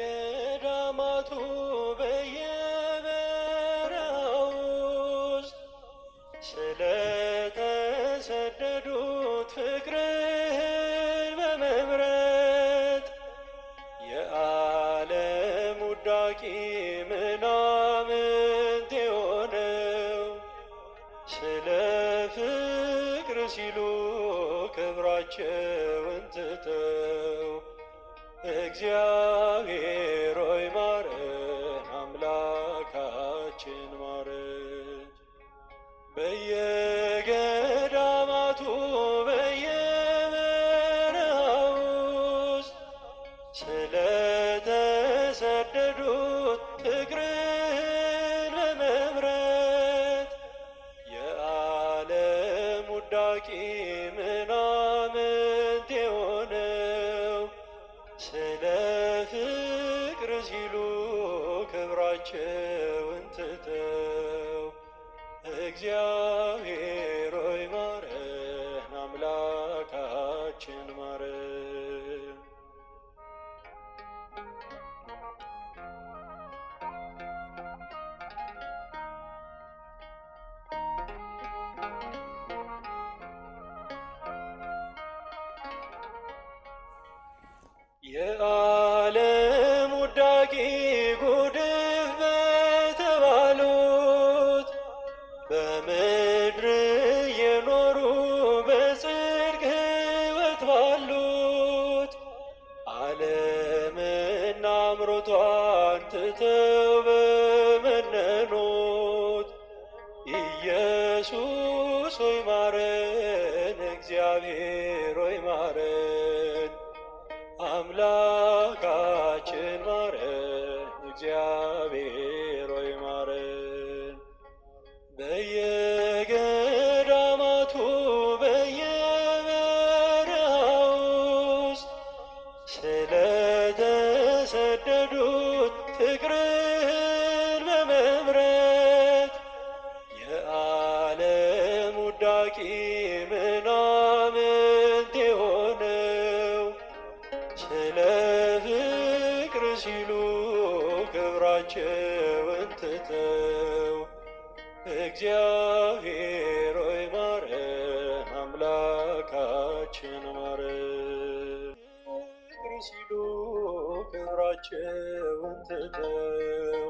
በየገዳማቱ በየበረሃው ውስጥ ስለተሰደዱት ፍቅርህን በመምረጥ የዓለም ውዳቂ ምናምንት የሆነው ስለ ፍቅር ሲሉ ክብራቸውን ትተው እግዚአብሔር ሆይ ማረን፣ አምላካችን ማረን። በየገዳማቱ በየበረሃው ውስጥ ስለተሰደዱት ፍቅርን በመምረጥ የዓለም ውዳቂ ምናምንት የሆነው ስለ ፍቅር ሲሉ ክብራቸውን ትተው እግዚአብሔር ሆይ ማረን፣ አምላካችን ማረን። የዓለም ውዳቂ ጉድፍ በተባሉት በምድር የኖሩ በጽድቅ ሕይወት ባሉት ዓለምና አምሮቷን ትተው በመነኑት ኢየሱስ ሆይ ማረን፣ እግዚአብሔር ሆይ ማረን፣ አምላካችን ማረን፣ እግዚአብሔር ሆይ ማረን። በየገዳማቱ በየበረሃው ውስጥ ስለተሰደዱት ፍቅርን በመምረጥ የዓለም ውዳቂ ምናምንት የሆነው ስለ ፍቅር ሲሉ ክብራቸውን ትተው እግዚአብሔር ሆይ ማረን፣ አምላካችን ማረን። ፍቅር ሲሉ ክብራቸውን ትተው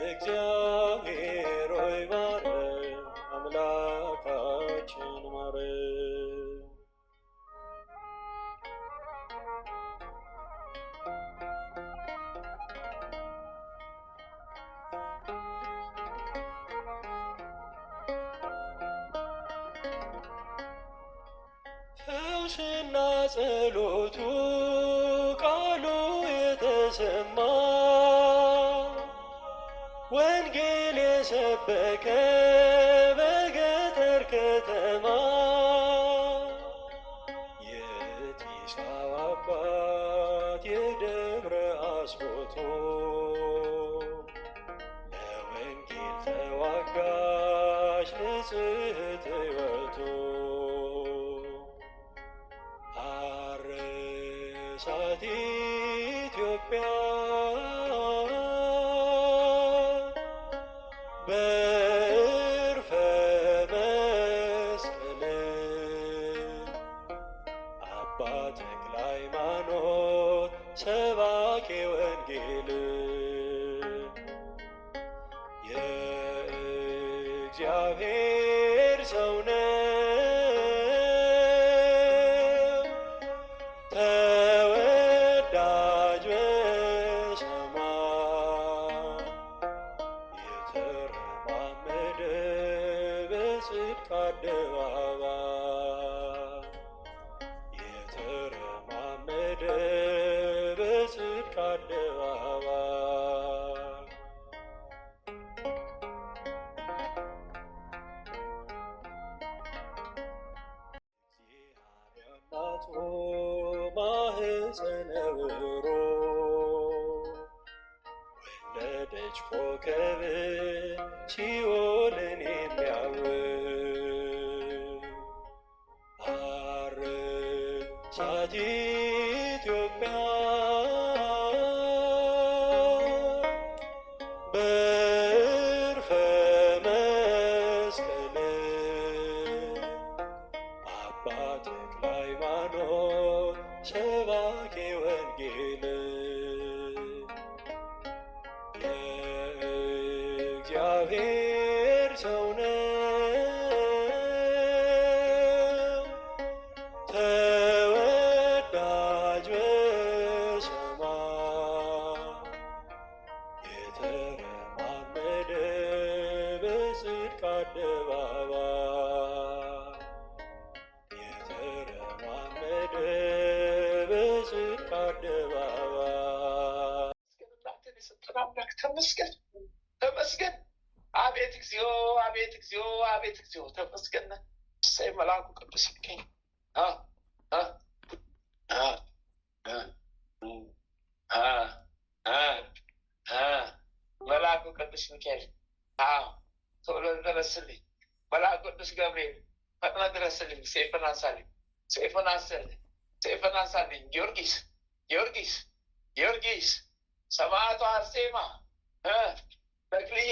እግዚአብሔር ሆይ ማረን፣ አምላካችን ማረን። ፈውስና ጸሎቱ ቃሉ የተሰማ ወንጌል የሰበከ በገጠር ከተማ የጢሳው አባት የደብረ አስቦቶ ለወንጌል ተዋጋሽ ንጽሕት ሕይወቱ አረሳት ኢትዮጵያ በዕርፈ መስቀል አባ ተክለ ሃይማኖት ሰባኬ ወንጌል የእግዚአብሔር ሰው ነው ተወዳጅ በሰማይ የተረማመደ በጽድቅ አደባባይ የተረማመደ በጽድቅ አደባባይ እናቱ ማህፀነ ብሩር ወለደች ኮከብን ሲኦልን የሚያውቅ አረሳት ኢትዮጵያ ተመስገን ተመስገን። አቤት እግዚኦ አቤት እግዚኦ አቤት እግዚኦ ተመስገን። እሰይ መልአኩ ቅዱስ ይገኝ መልአኩ ቅዱስ ሚካኤል ቶሎ ድረስልኝ። መልአኩ ቅዱስ ገብርኤል ፈጥነህ ድረስልኝ። ሰይፍን አንሳልኝ፣ ሰይፍን አንሳልኝ፣ ሰይፍን አንሳልኝ። ጊዮርጊስ ጊዮርጊስ ጊዮርጊስ ሰማዕቷ አርሴማ ተክልዬ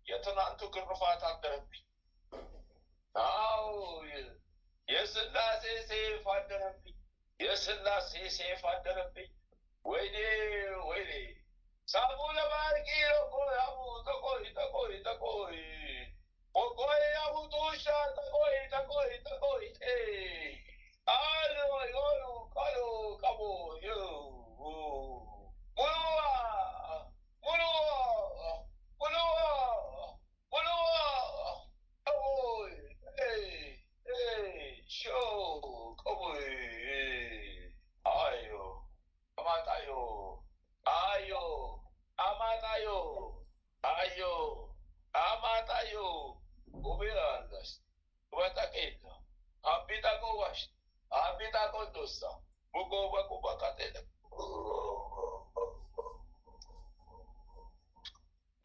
የትናንቱ ግርፋት አደረብኝ። የስላሴ ሰይፍ አደረብኝ። የስላሴ ሰይፍ አደረብኝ። ወይኔ ወይኔ ሳቡ ለማርቂ አቡ ተቆይ ተቆይ ተቆይ ቆቆይ አቡ ጡሻ ተቆይ ተቆይ ተቆይ አሉ ዮሉ ቃሉ ቀቡ ሙሉዋ ሙሉዋ ሙሉዋ ሙሉዋ ቀቡይ show koboy ayo amatayo ayo amatayo ayo amatayo ubirandas ubatakita abita ko wash abita ko dosa bugo ba ko bakatela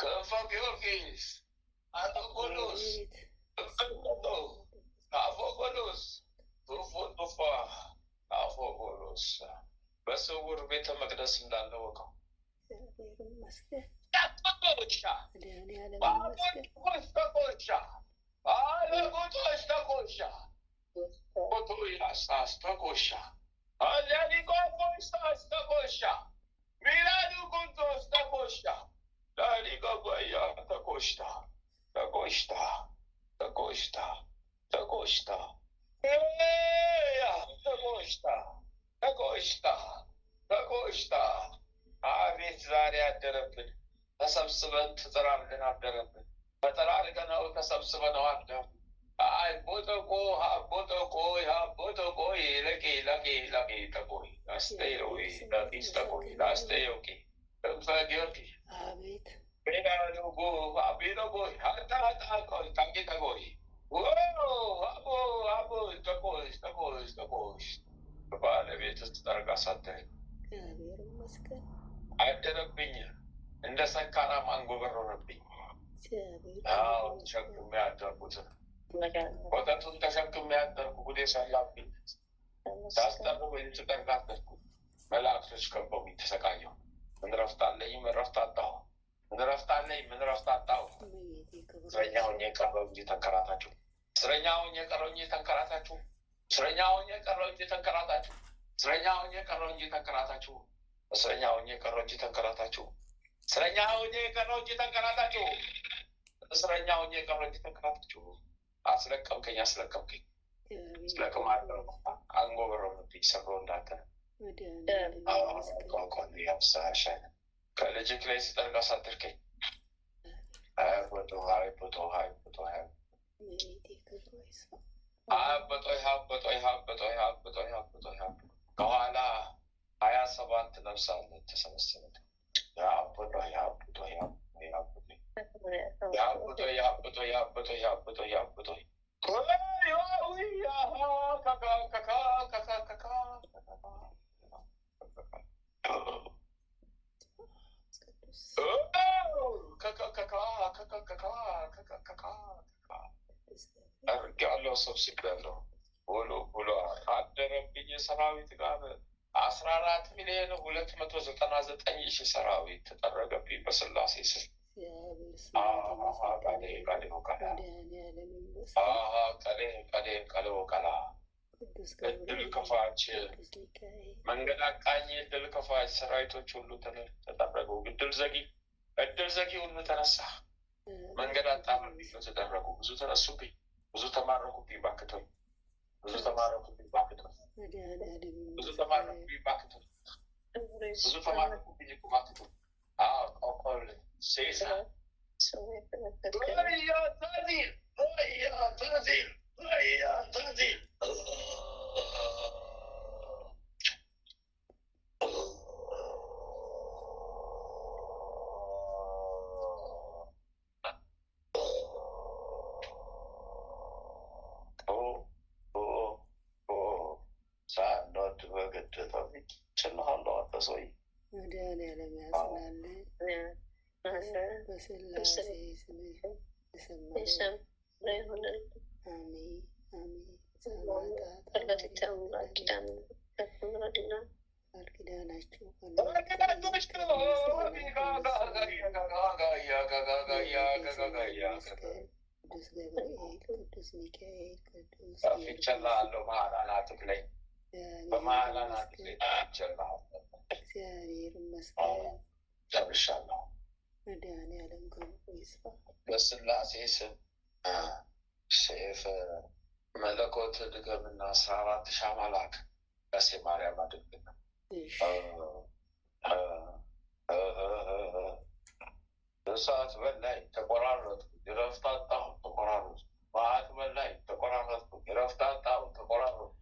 kanfa Georgis ato kolos አፎቆሎስ ቱፉ አፎቆሎስ በስውር ቤተ መቅደስ እንዳለ ወቀው ተቆሻ ተቆሻ አለቆቶች ተቆሻ ፎቶ ያሳስ ተቆሻ አለሊቆፎስታስ ተቆሻ ሚላዱ ቁንቶስ ተቆሻ ላሊቆጓያ ተቆሽታ ተቆሽታ ተቆሽታ ተቆሽታ ተቆሽታ ተቆሽታ ተቆሽታ አቤት ዛሬ አደረብን። ተሰብስበን ተጠራርገን አደረብን። ተጠራርገነው ተሰብስበነው አደር አይ ቦተቆ ቦተቆ ቦተቆ ለቂ ለቂ ለቂ ተቆይ አስተዮይ ዳቲስ ተቆይ አስተዮቂ ፈጊዮቂ አቤት ቤዳሉጎ አቤዶጎ ሀታ ሀታ ቆይ ታቂ ተቆይ አቦ ተቆሽ ባለቤት ጠርጋ ሳደረኝ አደረብኝ። እንደ ሰካራም አንጎበረረብኝ። ተሸክሜ ያደርኩትን ወተቱን ተሸክሜ ያደርኩ ጉዴ ሰላብኝ። ሳስጠርብ ወይ ስጠርጋ አደርኩ። መላእክቶች ከበውኝ ተሰቃየሁ። ምን ረፍት አለኝ? ምን ረፍት አጣሁ? ምን ረፍት አለኝ? ምን ረፍት አጣሁ? እስረኛ ሆኜ የቀረው እንጂ ተንከራታችሁ። እስረኛ ሆኜ የቀረው እንጂ ተንከራታችሁ። እስረኛ ሆኜ የቀረው እንጂ ተንከራታችሁ። እስረኛ ሆኜ የቀረው እንጂ ተንከራታችሁ። እስረኛ ሆኜ የቀረው እንጂ ተንከራታችሁ። እስረኛ ሆኜ የቀረው እንጂ ተንከራታችሁ። እስረኛ ሆኜ የቀረው እንጂ ተንከራታችሁ። አስለቀምከኝ አስለቀምከኝ። ስለቅም አደረኩ። አንጎበረብኝ ሰብሮ እንዳተ ቆቆን ያብሳሻል። ከልጅክ ላይ ስጠርግ አሳደርከኝ። ከኋላ 27 ነፍሳት ተሰበሰበ። አድርጌዋለሁ፣ ሰብስቤያለሁ። ውሎ ውሎ ካደረብኝ የሰራዊት ጋር 14,299,000 ሰራዊት ተጠረገብኝ በስላሴ ስም። እድል ከፋች መንገድ አቃኝ እድል ከፋች ሰራዊቶች ሁሉ ተጠረጉ። እድል ዘጊ ሁሉ ተነሳ። መንገድ አጣምር ተደረጉ። ብዙ ተነሱብኝ፣ ብዙ ተማረኩብኝ ባክቶኝ፣ ብዙ ተማረኩብኝ ባክቶኝ፣ ብዙ ተማረኩብኝ ባክቶኝ፣ ብዙ ተማረኩብኝ ባክቶኝ። ቆቆል ሴሳ መድኃኒዓለም ያጽናልን። በስላሴ ስም አሜን አሜን። ቃል ኪዳናችሁ ቅዱስ ገብርኤል፣ ቅዱስ ሚካኤል፣ ቅዱስ እግዚአብሔር ይመስገን። ጨርሻለሁ። መድኃኒዓለም ክብሩ ይስፋ። በስላሴ ስም ሴፍ መለኮት ድገምና 14 ሺህ አምላክ ዳሴ ማርያም አድርግና እሳት በላይ ተቆራረጥኩ፣ እረፍት አጣሁ፣ ተቆራረጥኩ። መዓት በላይ ተቆራረጥኩ፣ እረፍት አጣሁ፣ ተቆራረጥኩ።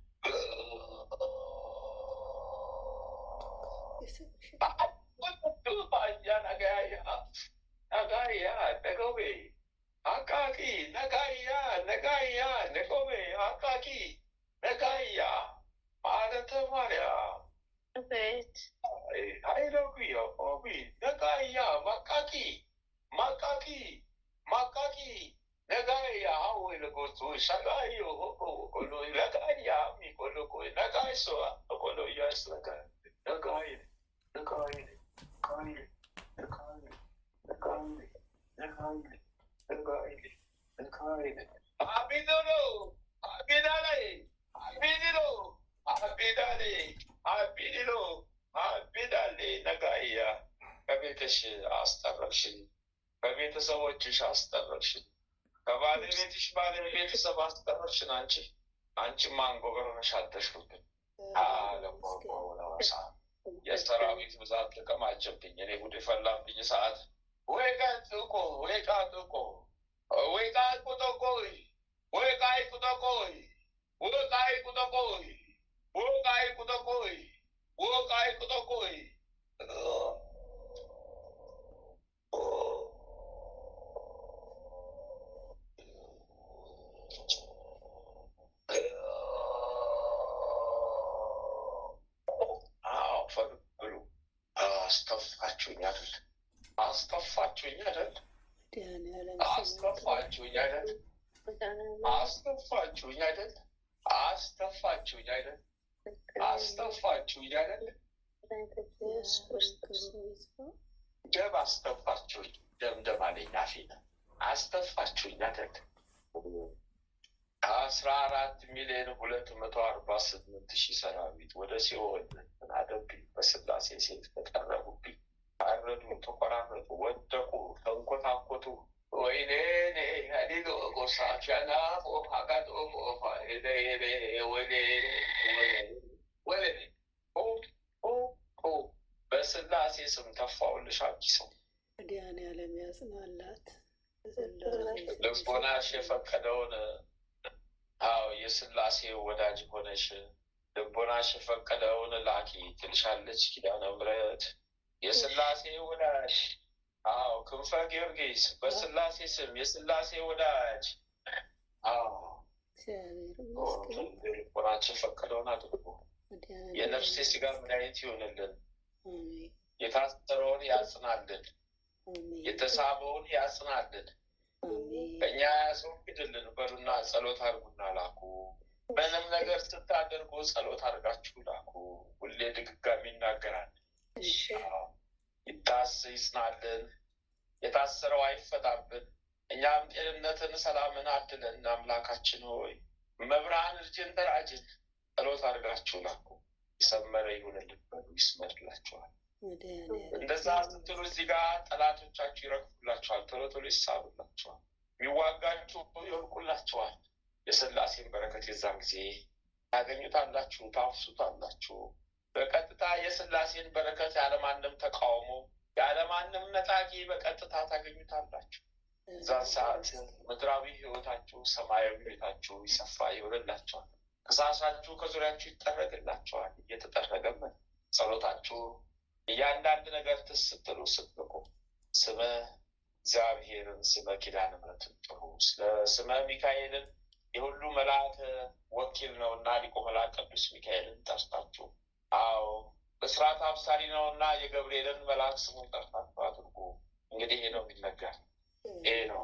ከቤትሽ አስጠረቅሽኝ፣ ከቤተሰቦችሽ አስጠረቅሽኝ፣ ከባለቤትሽ ቤተሰብ አስጠረቅሽን። አንቺ ማንጎበረሽ አደሽኩብን። ለቆቆለወሳ የሰራዊት ብዛት ተቀማጨብኝ። እኔ ጉድ ፈላብኝ ሰዓት ወይ ቃጥቆ ወይ ቃጥቆ ወይ ቃጥቆይ ወይ ቃጥቆይ ወይ ቃጥቆይ ወይ ቃጥቆይ ወይ ቃጥቆይ አስተፋችሁኝ አይደል? ደም አስተፋችሁኝ። ደምደም አለኝ አፌ። አስተፋችሁኝ አይደል? 14,248,000 ሰራዊት ወደ ሲኦል አደብኝ። በስላሴ ሴት ተጠረቡብኝ። አረዱ፣ ተቆራረጡ፣ ወደቁ፣ ተንኮታኮቱ። ወይኔ ጎሳቸና አጋጦ በስላሴ ስም ተፋውልሽ። አንቺ ሰው መድኃኒዓለም ያጽናላት። ልቦናሽ የፈቀደውን የስላሴ ወዳጅ ሆነሽ ልቦናሽ የፈቀደውን ላኪ ትልሻለች ኪዳነ ምሕረት። የስላሴ ወዳጅ ክንፈ ጊዮርጊስ በስላሴ ስም የስላሴ ወዳጅ ልቦናችን ፈቀደውን አድርጎ የነፍሴ ስጋ መድኃኒት ይሆንልን። የታሰረውን ያጽናልን፣ የተሳበውን ያጽናልን፣ እኛ ያስወግድልን። በሉና ጸሎት አድርጉና ላኩ። ምንም ነገር ስታደርጉ ጸሎት አድርጋችሁ ላኩ። ሁሌ ድግጋሚ ይናገራል። ይጽናልን፣ የታሰረው አይፈታብን፣ እኛም ጤንነትን ሰላምን አድለን። አምላካችን ሆይ መብርሃን እርጅን ተራጅን ጸሎት አድርጋችሁ ላኩ። የሰመረ ይሁንልን በሉ፣ ይስመርላችኋል። እንደዛ ስትሉ እዚህ ጋር ጠላቶቻችሁ ይረግፉላችኋል፣ ቶሎ ቶሎ ይሳብላችኋል፣ የሚዋጋችሁ ይወድቁላችኋል። የሥላሴን በረከት የዛን ጊዜ ታገኙታላችሁ፣ ታፍሱታላችሁ። በቀጥታ የሥላሴን በረከት ያለማንም ተቃውሞ ያለማንም ነጣቂ በቀጥታ ታገኙታላችሁ። እዛን ሰዓት ምድራዊ ሕይወታችሁ ሰማያዊ ቤታችሁ ይሰፋ ይሆንላችኋል። ከሳሳችሁ ከዙሪያችሁ ይጠረግላችኋል። እየተጠረገም ጸሎታችሁ እያንዳንድ ነገር ትስትሉ ስትልቁ ስመ እግዚአብሔርን ስመ ኪዳነ ምሕረትን ጥሩ፣ ስለ ስመ ሚካኤልን የሁሉ መልአክ ወኪል ነው እና ሊቀ መላእክት ቅዱስ ሚካኤልን ጠርታችሁ፣ አዎ ብስራት አብሳሪ ነው እና የገብርኤልን መልአክ ስሙን ጠርታችሁ አድርጉ። እንግዲህ ይሄ ነው የሚነገር፣ ይሄ ነው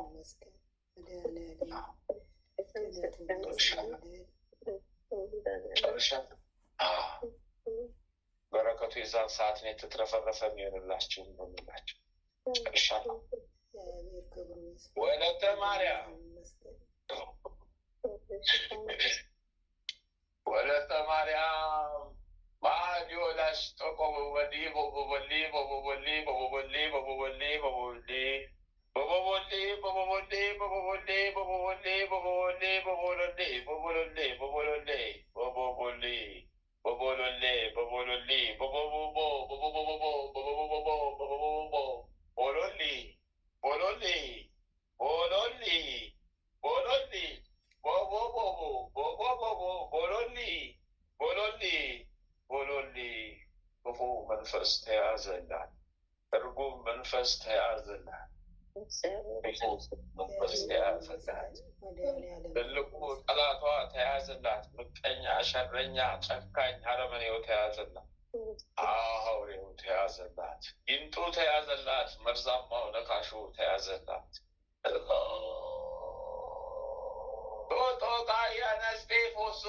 ጨርሻ። በረከቱ የዛን ሰዓት ነው የተትረፈረፈ የሚሆንላችሁ ነው የሚላቸው። ጨርሻለሁ። ወለተ ማርያም ወለተ ማርያም ማዲዮላሽ ጠቆበወሊ ቦቦቦሊ ቦቦቦሊ ቦቦቦሊ ቦቦቦሊ ቦቦቦሊ ቦቦቦሊ ቦቦቦሊ ቦቦቦሊ ቦቦቦሊ ቦቦቦሊ ቦቦሎሌ ቦቦሎሌ ቦቦሎሌ ቦቦቦሊ ቦቦሎሌ ቦቦሎሊ ቦቦቦቦ ቦቦቦቦ ቦቦቦቦ ቦቦቦቦ ቦሎሊ ቦሎሊ ቦሎሊ ቦሎሊ ቦቦቦቦ ቦቦቦቦ ቦሎሊ ቦሎሊ ቦሎሊ። ክፉ መንፈስ ተያዘላት፣ እርጉም መንፈስ ተያዘላት፣ መንፈስ ተያዘላት፣ ትልቁ ጠላቷ ተያዘላት፣ ምቀኛ፣ ሸረኛ፣ ጨካኝ አረመኔው ተያዘላት፣ አውሬው ተያዘላት፣ ጊንጡ ተያዘላት፣ መርዛማው ነካሹ ተያዘላት። ሎጦ ቃያነስቴ ፎሶ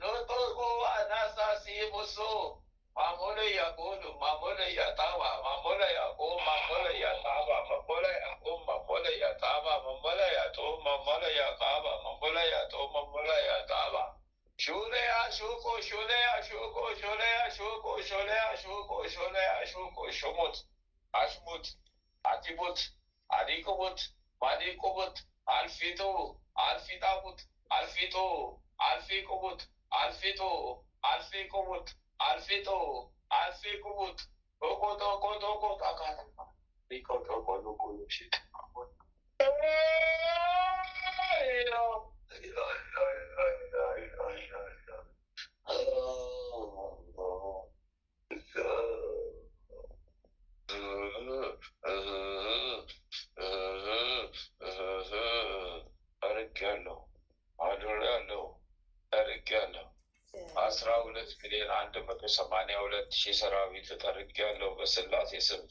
ሎጦ ጎዋናሳሲ ፎሶ ማሞለ ያቆሉ ማሞለ ያጣባ ማሞለ ያቆ ማሞለ ያጣባ ማሞለ ያቆ ማሞለ ያጣባ ማሞለ ያጦ ማሞለ ያጣባ ማሞለ ያጦ ማሞለ ያጣባ ሹለያ ሹቆ ሹለያ ሹቆ ሹለያ ሹቆ ሹለያ ሹቆ ሹለያ ሹቆ ሹሙት አሽሙት አቲቡት አዲቁቡት ማዲቁቡት አልፊቱ አልፊጣቡት አልፊቶ አልፊቁቡት አልፊቶ አልፊቁቡት አልፊቶ አልፊቁቡት ኮቶ ኮቶ ኮቶ አካታ ኮቶ ኮቶ ኮቶ ሽት አድርጌያለሁ 12,182,000 ሰራዊት ተጠርጌያለሁ። በሥላሴ ስም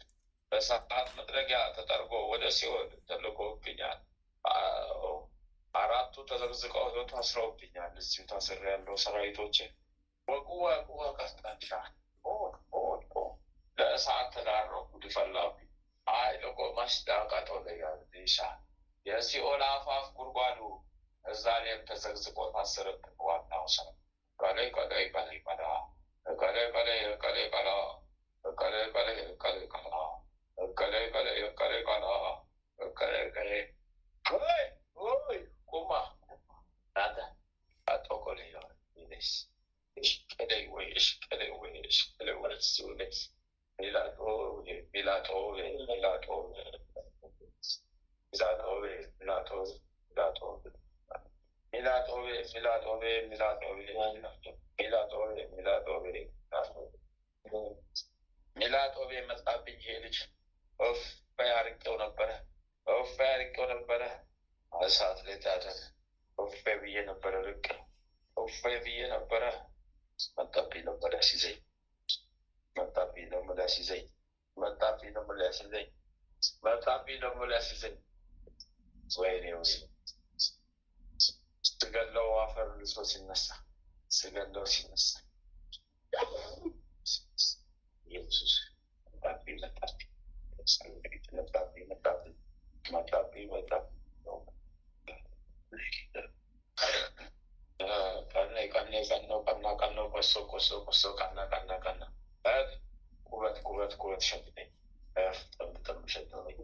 በሰዓት መጥረጊያ ተጠርጎ ወደ ሲኦል ተልኮብኛል። አራቱ ተዘቅዝቀው ታስረውብኛል። እዚሁ ታስሬያለሁ። ሰራዊቶቼ ወቁዋ ቀስጣሻ ለእሳት ተዳረኩ፣ ድፈላብኝ። አይ ለቆ ማስዳቃጦ ለያሻ የሲኦል አፋፍ ጉድጓዱ እዛ ላይም ተዘቅዝቆ ታሰረብን። ዋናው ሰው ቀለይ ቀለይ ቀለይ ቀላ ቀለይ ቀለይ ቀለይ ቀላ ቀለይ ቀለይ ቀለይ ቀላ ቀለይ ቀለይ ቀለይ ቀላ ቀለይ ቀለይ ወይ ወይ ቁማ ናተ አጦቆለ ይነስ ቀለይ ወይ ቀለይ ወይ ቀለይ ወይ ሲውለስ ሚላቶ ሚላቶ ሚላቶ ሚላቶ ሚላቶ ሚላቶ ሚላጦቤ ሚላጦቤ ሚላጦቤ ሚላጦቤ ሚላጦቤ ሚላጦቤ መጣብኝ። ይሄ ልጅ ኦፍ ያርቄው ነበረ፣ ኦፍ ያርቄው ነበረ። እሳት ላይ ታደረ። ኦፍ ብዬ ነበረ፣ ርቅ ኦፍ ብዬ ነበረ። መጣብኝ ነው ሊያስይዘኝ፣ መጣብኝ ነው ሊያስይዘኝ፣ መጣብኝ ነው ሊያስይዘኝ፣ መጣብኝ ነው ሊያስይዘኝ። ወይኔ ውስ ገለው አፈር ልሶ ሲነሳ ስገለው ሲነሳ ኢየሱስ ቁበት ሸትተኝ ጠምጠም ሸተኝ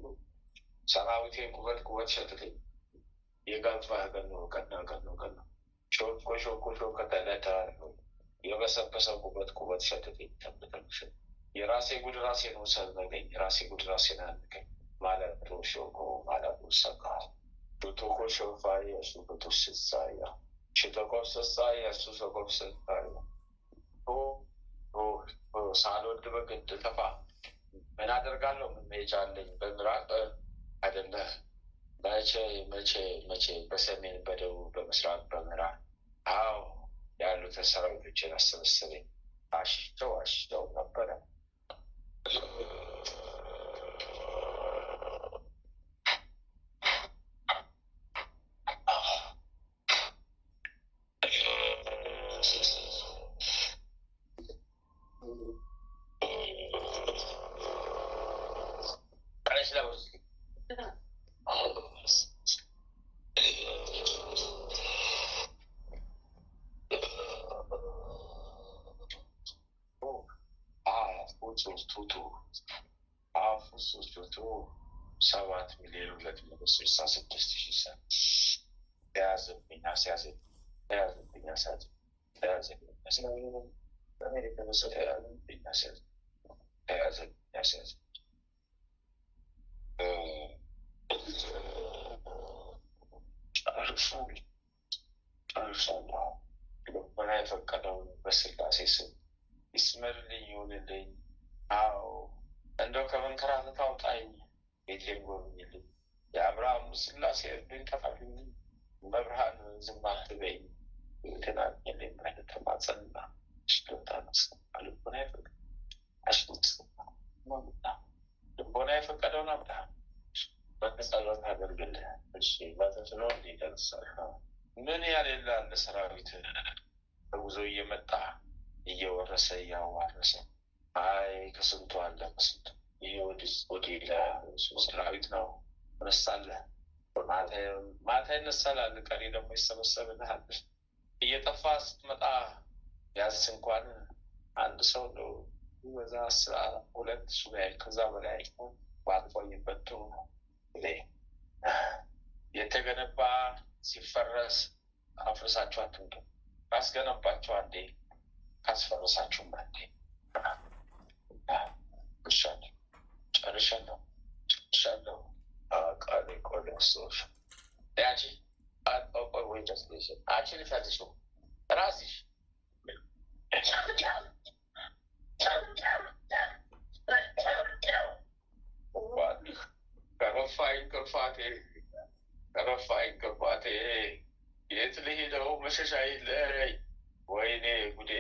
ሰራዊቴን ቁበት ሸትተኝ የጋፋ ቀና ሾኮ ከተለተ የበሰበሰው ቁበት ሸትተኝ ጠምጠም ሸት የራሴ ጉድ ራሴን ውሰድነገኝ የራሴ ጉድ ራሴን አንገኝ ማለቱ ሾኮ ማለቱ ሰካ ቶኮ ሾፋ የእሱ በቶሽ ስሳያ ሽተቆብ ስሳያ እሱ ሰቆብ ስሳያ ሳልወድ በግድ ተፋ ምን አደርጋለሁ? ምን መሄጃ አለኝ? በምራቅ አይደለ መቼ በሰሜን በደቡብ በምስራቅ በምዕራብ አዎ ያሉት ሰራዊቶችን አሰበሰበኝ። አሽተው ነበረ። ሶስቱ 7,266,000 ተያዘብኝ ጨርሻለሁ። ልቦና የፈቀደውን በስላሴ ስም ይስመርልኝ ይሁንልኝ። አዎ እንደው ከመንከራተት አውጣኝ፣ ቤቴን ጎብኝልኝ። የአብርሃም ስላሴ እርዱኝ፣ ከፋልኝ። መብርሃን ዝም አትበኝ፣ ትናኝልኝ ብለህ ተማጸንና ሽሎታ ነሳ። ልቦና የፈቀደ አሽሎት ልቦና የፈቀደውን አምጣ በጸሎት አደርግልህ። እሺ በተስሎ እንዲደርሳል ምን ያሌለ አለ ሰራዊት በጉዞ እየመጣ እየወረሰ እያዋረሰ አይ ከስንቱ አለ ከስንቱ ይህ ወዲህ ሰራዊት ነው። እነሳለህ ማታ ይነሳላል፣ ቀሪ ደግሞ ይሰበሰብልሃል። እየጠፋ ስትመጣ ያስ እንኳን አንድ ሰው ነው በዛ 12 ሱባኤ ከዛ በላይ ባትቆይበት ጥሩ ነው። የተገነባ ሲፈረስ አፍርሳችሁ አትምጡ። ካስገነባችሁ አንዴ ካስፈረሳችሁም አንዴ። ጨርሻለሁ። ቃሌ ቆደሶች ያቺ አቆቆር ወይ ጀስቴሽን አቺ ልፈልሽ ራስሽ ከረፋኝ ክርፋቴ የት ልሄደው መሸሻ የለኝ። ወይኔ ጉዴ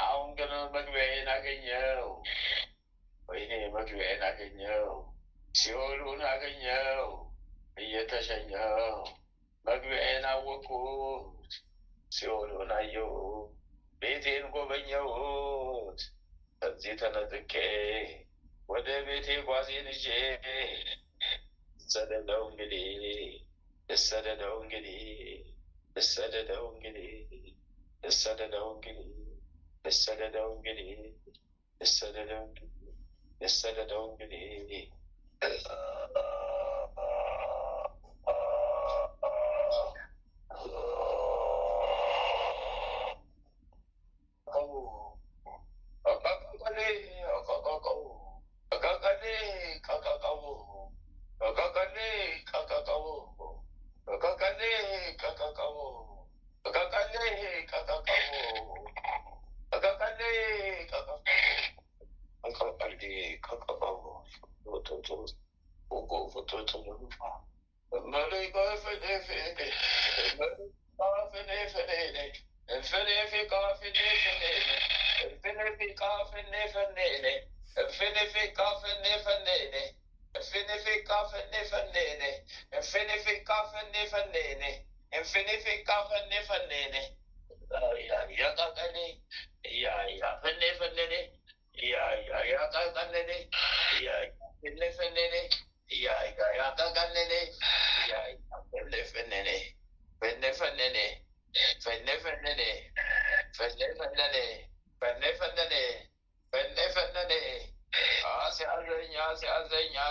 አሁን ግን መግቢያዬን አገኘው። ሲኦሉን አገኘው እየተሸኘው። መግቢያዬን አወቅኩት፣ ሲኦሉን አየው፣ ቤቴን ጎበኘሁት። ከዚህ ተነጥቄ ወደ ቤቴ ጓዜን ይዤ ልሰደደው እንግዲህ Yakakane, ya fenne, ya kakane, ya fenne, ya kakane, ya fenne, fenne, fenne, se azenya,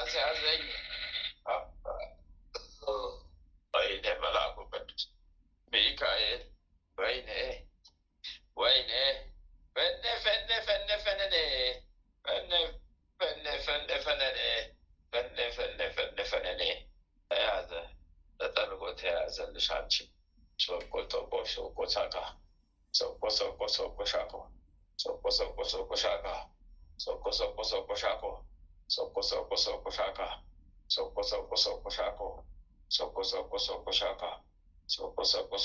Wayne malaku bet, Mikael, Wayne, fenne, Eaze, tatalugo teaze lishanchi, soko saka, soko shako, soko shaka, soko shako, soko shaka, soko shako, soko shaka, soko shako, soko shaka, soko shako, soko shaka, soko shako,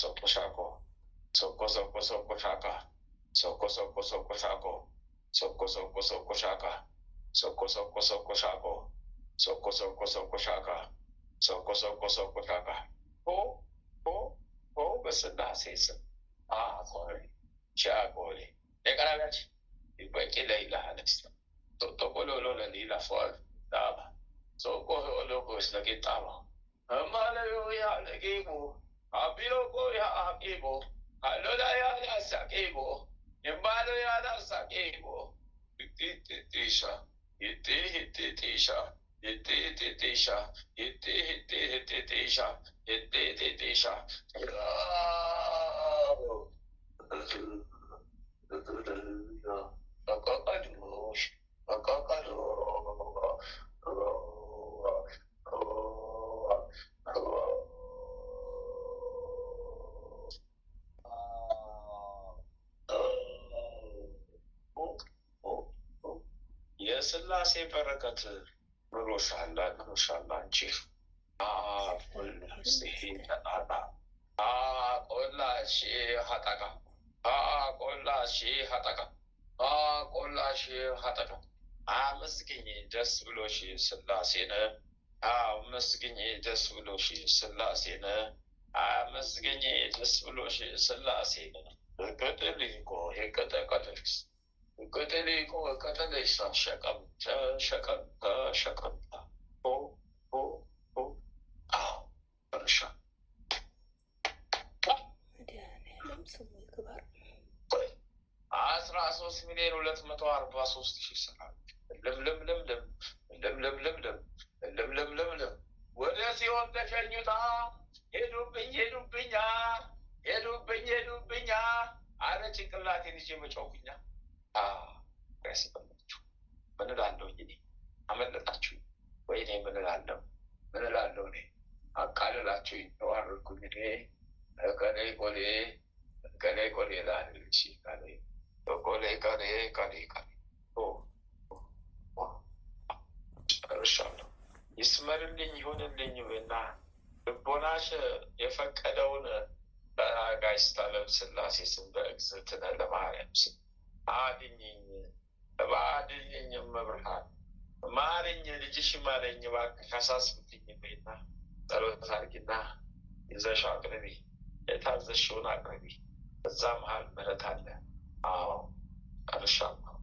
soko shaka. Ho, በስላሴ ስም አቆሪ ሻቆሪ የቀራቢያች ይበቂ ለይላሃለስ ቶቆሎሎ ለሊላ ፏል ዳባ ሶቆሎቆስ ለጌጣባ እማለዮ ያለጌቦ አቢሎቆ ያአቂቦ አሎላ ያላሳቂቦ የማሎ ያላሳቂቦ ቲሻ ቲሻ Hittisha. የስላሴ በረከት ኑሮሻላ አንቺ ቆላሽ ሀጠቃ አመስግኝ ደስ ብሎሽ ስላሴነ አመስግኝ ደስ ብሎሽ ስላሴነ አመስግኝ ደስ ብሎሽ ስላሴነ ቅጥልቆ የቀጠቀጠልስ ቅጥልቆ ቀጠለሳ ሸቀምታ እርሻ መድኃኒዓለም ስሙ ይክበር። 13,243,000 ሰራዊት ልምልምልምልም ወደ ሲሆን ተሸኙታ ሄዱብኛ አረ ጭንቅላቴን ይዤ መጫውኩኛ ያስበላችሁ ምን እላለሁ እኔ አመለጣችሁ ወይኔ ምን እላለሁ እኔ አቃልላችሁ ተዋረድኩኝ እኔ ከሌ ቆሌ ላለች ቆሌ ጨርሻለሁ። ይስመርልኝ ይሁንልኝ እና ልቦናሽ የፈቀደውን በአጋዕዝተ ዓለም ሥላሴ ስም በእግዝእትነ ለማርያም ስም አድኝኝ እመብርሃን ማረኝ፣ ልጅሽ ማረኝ እባክሽ አሳስብልኝ በይና ጸሎት አድርጊና ይዘሽ አቅርቢ፣ የታዘዝሽውን አቅርቢ። በዛ መሀል ምሕረት አለ። አዎ ጨርሻለሁ፣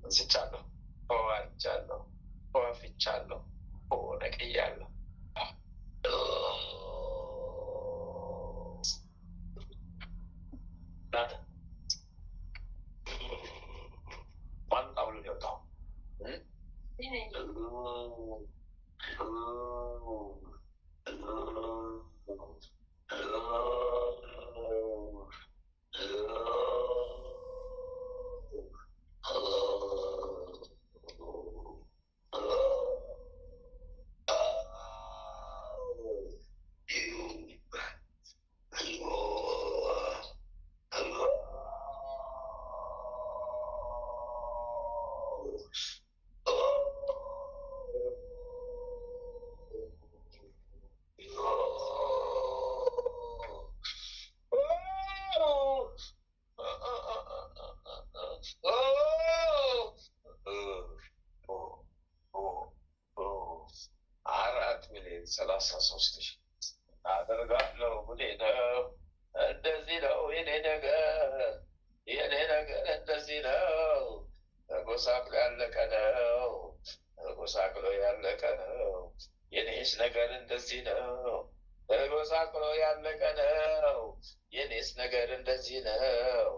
እንስቻለሁ፣ ተዋርጃለሁ፣ ተወፍቻለሁ፣ ነቅያለሁ። ማን አብሎ የወጣው $4,033,000 አደርጋለሁ ብሌ ነው እንደዚህ ነው የኔ ነገር እንደዚህ ነው። ተጎሳቅሎ ያለቀ ነው። ተጎሳቅሎ ያለቀ ነው። የኔስ ነገር እንደዚህ ነው። ተጎሳቅሎ ያለቀ ነው። የኔስ ነገር እንደዚህ ነው።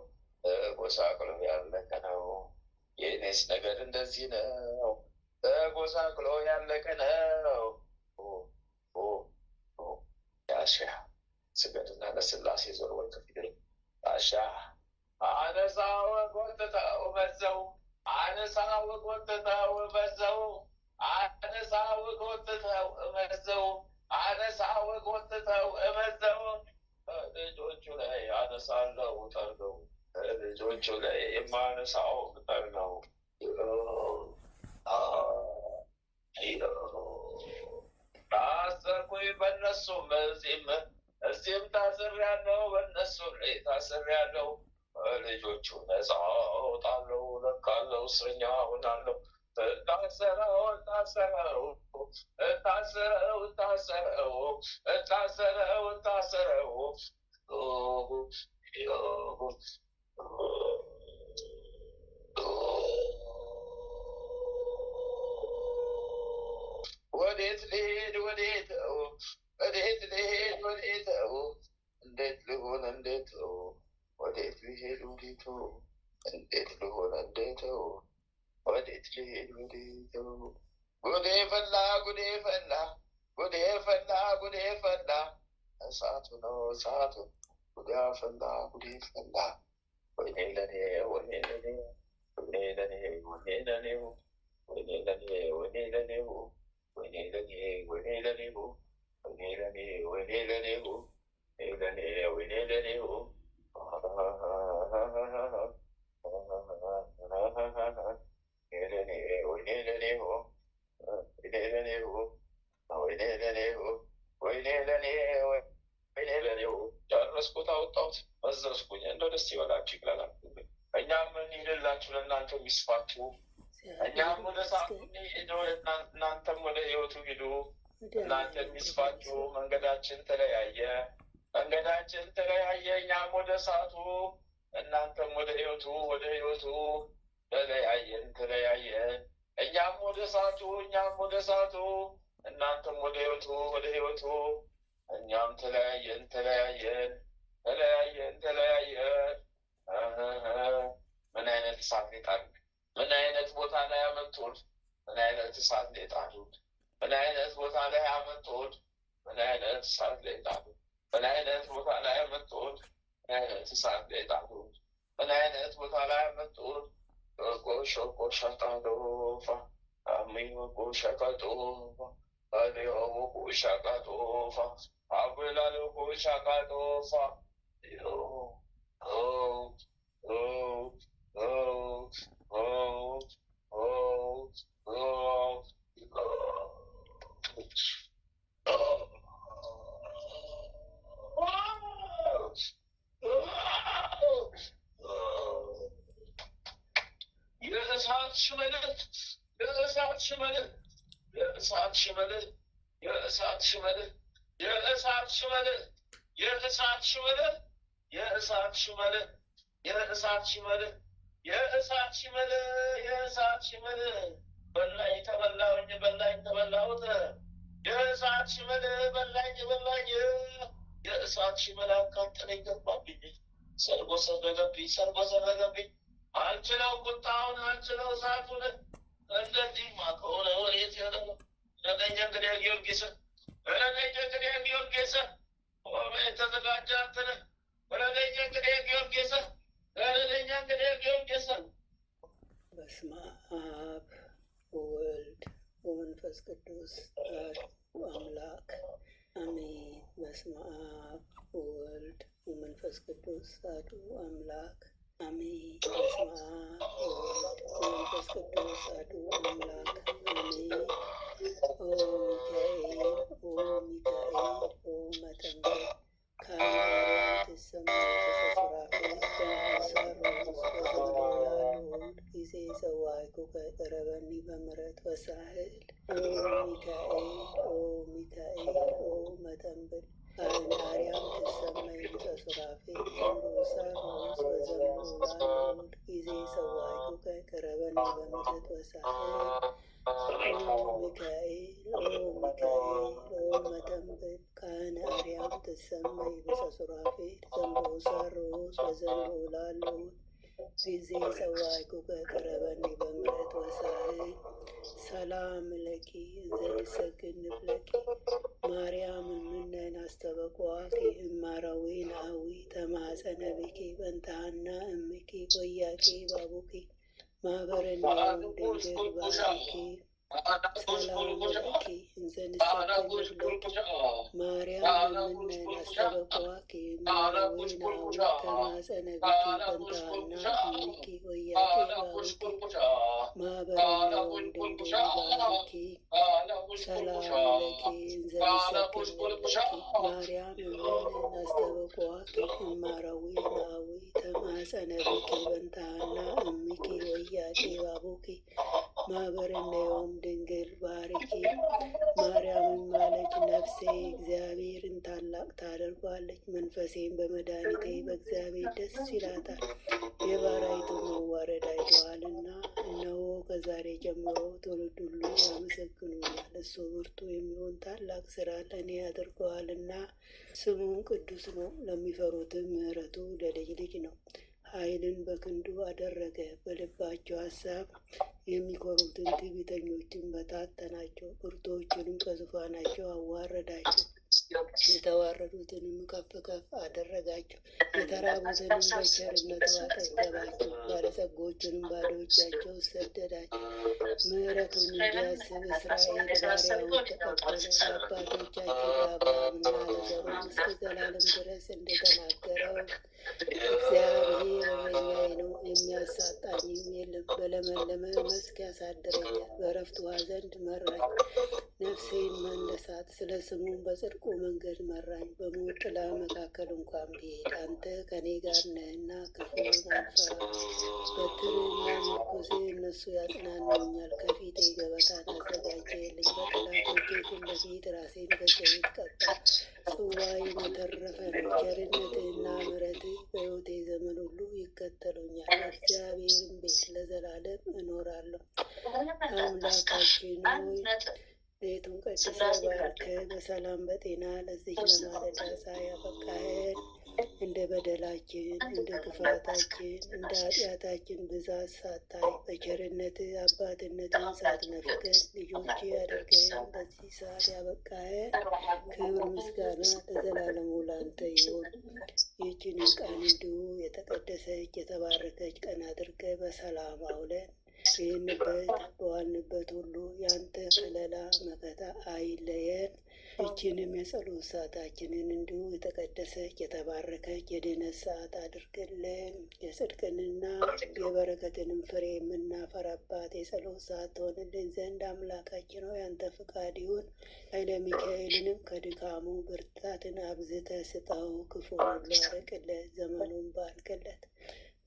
ተጎሳቅሎ ያለቀ ነው። የኔስ ነገር እንደዚህ ነው። ተጎሳቅሎ ያለቀ ነው። ያሻ ስገድና ለስላሴ ዞር ወይ ከፊደል አሻ አነሳው ጎትተው መዘው አነሳው ጎትተው መዘው አነሳው ጎትተው መዘው አነሳው ጎትተው መዘው ልጆቹ ላይ አነሳለው ጠርገው ልጆቹ ላይ የማነሳው ጠር ነው። ታሰርኩኝ በነሱ እዚህም ታስሬያለሁ። በነሱ ላይ ታስሬያለሁ። ልጆቹ ነፃ እወጣለሁ። ለቃለሁ። እስረኛ ሆናለሁ። እታሰረው እታሰረው እታሰረው እታሰረው እታሰረው እታሰረው ወዴት ልሄድ ወዴት ወዴት ልሄድ ወዴት እንዴት ልሆን እንዴት ወዴት ልሄድ ወዴት እንዴት ልሆን እንዴት ወዴት ልሄድ ወዴት ጉዴ ፈላ ጉዴ ፈላ ጉዴ ፈላ ጉዴ ፈላ እሳቱ ነው እሳቱ ጉዴ ፈላ ጉዴ ፈላ ወይኔ ለኔ ወይኔ ለኔ ወይኔ ለኔ ወይኔ ለኔ ወይኔ ለኔ ወይኔ ለኔ ወይኔ ለኔ ወይኔ ለኔ ወይኔ ለኔ ወይኔ ለኔ ወይኔ ለኔ ወይኔ ለኔ ጨረስኩት፣ አወጣሁት፣ መዘዝኩኝ። እንደው ደስ ይበላችሁ ይላል። እኛም እንሂድላችሁ ለእናንተ የሚስፋችሁ፣ እኛም ወደ ሰዓቱ እንሂድ፣ እናንተም ወደ ህይወቱ ሂዱ። እናንተ የሚስፋችሁ መንገዳችን ተለያየ፣ መንገዳችን ተለያየ። እኛም ወደ ሰዓቱ፣ እናንተም ወደ ህይወቱ ተለያየን ተለያየን። እኛም ወደ ሰዓቱ፣ እኛም ወደ ሰዓቱ፣ እናንተም ወደ ህይወቱ እኛም ተለያየን ተለያየን ተለያየን ተለያየን። ምን አይነት እሳት ሌጣሉ! ምን አይነት ቦታ ላይ አመጡን! ምን አይነት እሳት ሌጣሉ! ምን አይነት ቦታ ላይ አመጡን! ምን አይነት እሳት ሌጣሉ! ምን አይነት ቦታ ላይ አመጡን! ምን አይነት እሳት ሌጣሉ! ምን አይነት ቦታ ላይ አመጡን! ቆሾ ሻቃጦፋ አሚሞ ቆሻቃጦፋ አሊሆሞ ቆሻቃጦፋ አጉላሎ ቆሻቃጦፋ የእሳት ሽመልት የእሳት ሽመልት የእሳት ሽመልት የእሳት ሽመልት የእሳት ሽመልት የእሳት ሽመልት የእሳት ሽመልት የእሳት ሽመልት የእሳት ሽመልት የእሳት ሽመልት በላኝ ተበላሁኝ በላኝ ተበላሁት የእሳት ሽመልት በላኝ በላኝ የእሳት ሽመልት አቃጠለኝ ገባብኝ ሰርጎ ሰረገብኝ አልችለው ቁጣውን አልችለው እሳቱን እንደዚህማ ከሆነ ወዴት ያለ ረደኛ እንግዲህ ጊዮርጊስ ረደኛ እንግዲህ ጊዮርጊስ የተዘጋጀ እንትን ረደኛ እንግዲህ ጊዮርጊስ ረደኛ እንግዲህ ጊዮርጊስ። በስመ አብ ወወልድ ወመንፈስ ቅዱስ አሐዱ አምላክ አሜን። በስመ አብ ወወልድ ወመንፈስ ቅዱስ አሐዱ አምላክ አሜን። በስመ አብ ወወልድ ወመንፈስ ቅዱስ አሐዱ አምላክ አሜን። ኦ ሚካኤል ኦ ሚካኤል ኦ መተንበል ከአርያም ትሰማይ በሰሱራፌል በንሳር በዘንዶላሉድ ጊዜ ዘዋይኩከ ቅረበኒ በምሕረት ወሳህል ኦ ሚካኤል ኦ ሚካኤል ኦ መተንበል አይነ አርያም ትሰመይ በሱራፌ ዘንሮሳር ሮስ ወዘምሩ ላሉት ጊዜ ሰዋይኩከ ቅረበኒ በምሕረት ወሳህል ኦ ሚካኤል ኦ መተንብት ካህነ አርያም ትሰመይ በሱራፌ ዘንሮሳር ሮስ ወዘምሩ ላሉት ጊዜ ሰዋይኩከ ቅረበኒ በምሕረት ወሳህል ሰላም ለኪ እንዘንሰግድ ንፍለኪ ማርያም እምነን አስተበቋኪ እማራዊ ናዊ ተማፀነ ብኪ በንታሃና እምኪ ወያቂ ባቡኪ ማህበረኒ ድንግል ባርኪ ሰላም ለኪ እንዘንሰግድ ንፍለኪ ማርያም እምነን አስተበቋኪ እማራዊ ናዊ ተማፀነ ብኪ በንታሃና እምኪ ወያቂ ባቡኪ ማህበረኒ ድንግል ባርኪ ሰላም ለኪ እንዘንሰግድ ንፍለኪ ማርያም እምነን አስተበቋኪ እማራዊ ናዊ ተማፀነ ብኪ በንታሃና እምኪ ወያቄ ባቡኪ ማህበረነዮም ድንግል ባርኪ ማርያምን ማለች ነፍሴ እግዚአብሔርን ታላቅ ታደርጓለች፣ መንፈሴን በመድኃኒቴ በእግዚአብሔር ደስ ይላታል። የባሪያይቱ መዋረድ አይተዋልና፣ እነሆ ከዛሬ ጀምሮ ትውልድ ሁሉ ያመሰግኑኛል። እሱ ብርቱ የሚሆን ታላቅ ስራ ለእኔ አድርገዋልና፣ ስሙም ቅዱስ ነው። ለሚፈሩትም ምሕረቱ ለልጅ ልጅ ነው። ኃይልን በክንዱ አደረገ፣ በልባቸው ሀሳብ የሚኮሩትን ትዕቢተኞችን በታተናቸው፣ ብርቱዎችንም ከዙፋናቸው አዋረዳቸው። የተዋረዱትንም ከፍ ከፍ አደረጋቸው፣ የተራቡትንም በቸርነቱ አጠገባቸው፣ ባለጸጎችንም ባዶ እጃቸው ሰደዳቸው። ምሕረቱን እንዲያስብ እስራኤል ባሪያውን ተቀበለ። ለአባቶቻችን ለአብርሃምና ለዘሩም እስከ ዘላለም ድረስ እንደተናገረው እግዚአብሔር እረኛዬ ነው፣ የሚያሳጣኝም የለም። በለመለመ መስክ ያሳድረኛል፣ በዕረፍት ውኃ ዘንድ መራኝ። ነፍሴን መለሳት፣ ስለ ስሙም በጽድቁ መንገድ መራኝ። በሞት ጥላ መካከል እንኳን ብሄድ አንተ ከኔ ጋር ነህና ክፉን አልፈራም። በትርህና ምርኩዜ እነሱ ያጽናኑኛል። ከፊቴ ገበታን አዘጋጀህልኝ፣ በጠላቶቼ ፊት ለፊት ራሴን በዘይት ቀባ። ጽዋዬም የተረፈ ነው። ቸርነትህና ምሕረትህ በሕይወቴ ዘመን ሁሉ ይከተሉኛል። በእግዚአብሔርም ቤት ለዘላለም እኖራለሁ። አምላካችን ሆይ ሌቱን ቀድሰህ ባርከህ በሰላም በጤና ለዚች ለማለዳ ፀሐይ ያበቃኸን። እንደ በደላችን እንደ ክፋታችን እንደ ኃጢአታችን ብዛት ሳታይ በቸርነትህ አባትነትን ሳትነፍገን ልጆች አድርገን በዚህ ሰዓት ያበቃኸን። ክብር ምስጋና ለዘላለሙ ላንተ ይሁን። ይህችንን ቀን እንዲሁ የተቀደሰች የተባረከች ቀን አድርገህ በሰላም አውለን በዋልንበት ሁሉ ያንተ ከለላ መከታ አይለየን። ይችንም የጸሎት ሰዓታችንን እንዲሁ የተቀደሰች የተባረከች የድኅነት ሰዓት አድርግልን። የጽድቅንና የበረከትንም ፍሬ የምናፈራባት የጸሎት ሰዓት ትሆንልን ዘንድ አምላካችን ሆይ ያንተ ፍቃድ ይሁን። ኃይለ ሚካኤልንም ከድካሙ ብርታትን አብዝተህ ስጠው። ክፉን ሁሉ አርቅለት፣ ዘመኑን ባርክለት።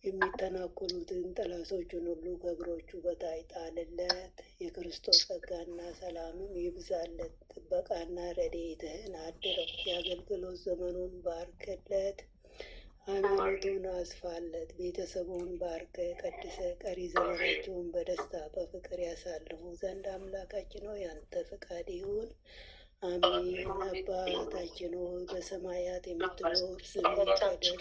የሚተናኮሉትን ጠላቶቹን ሁሉ ከእግሮቹ በታች ጣልለት። የክርስቶስ ጸጋና ሰላምም ይብዛለት። ጥበቃና ረድኤትህን አድረው። የአገልግሎት ዘመኑን ባርክለት። ሃይማኖቱን አስፋለት። ቤተሰቡን ባርከ ቀድሰ ቀሪ ዘመናቸውን በደስታ በፍቅር ያሳልፉ ዘንድ አምላካችን ሆይ ያንተ ፈቃድ ይሁን። አሜን። አባታችን ሆይ በሰማያት የምትኖር ስምህ ይቀደስ፣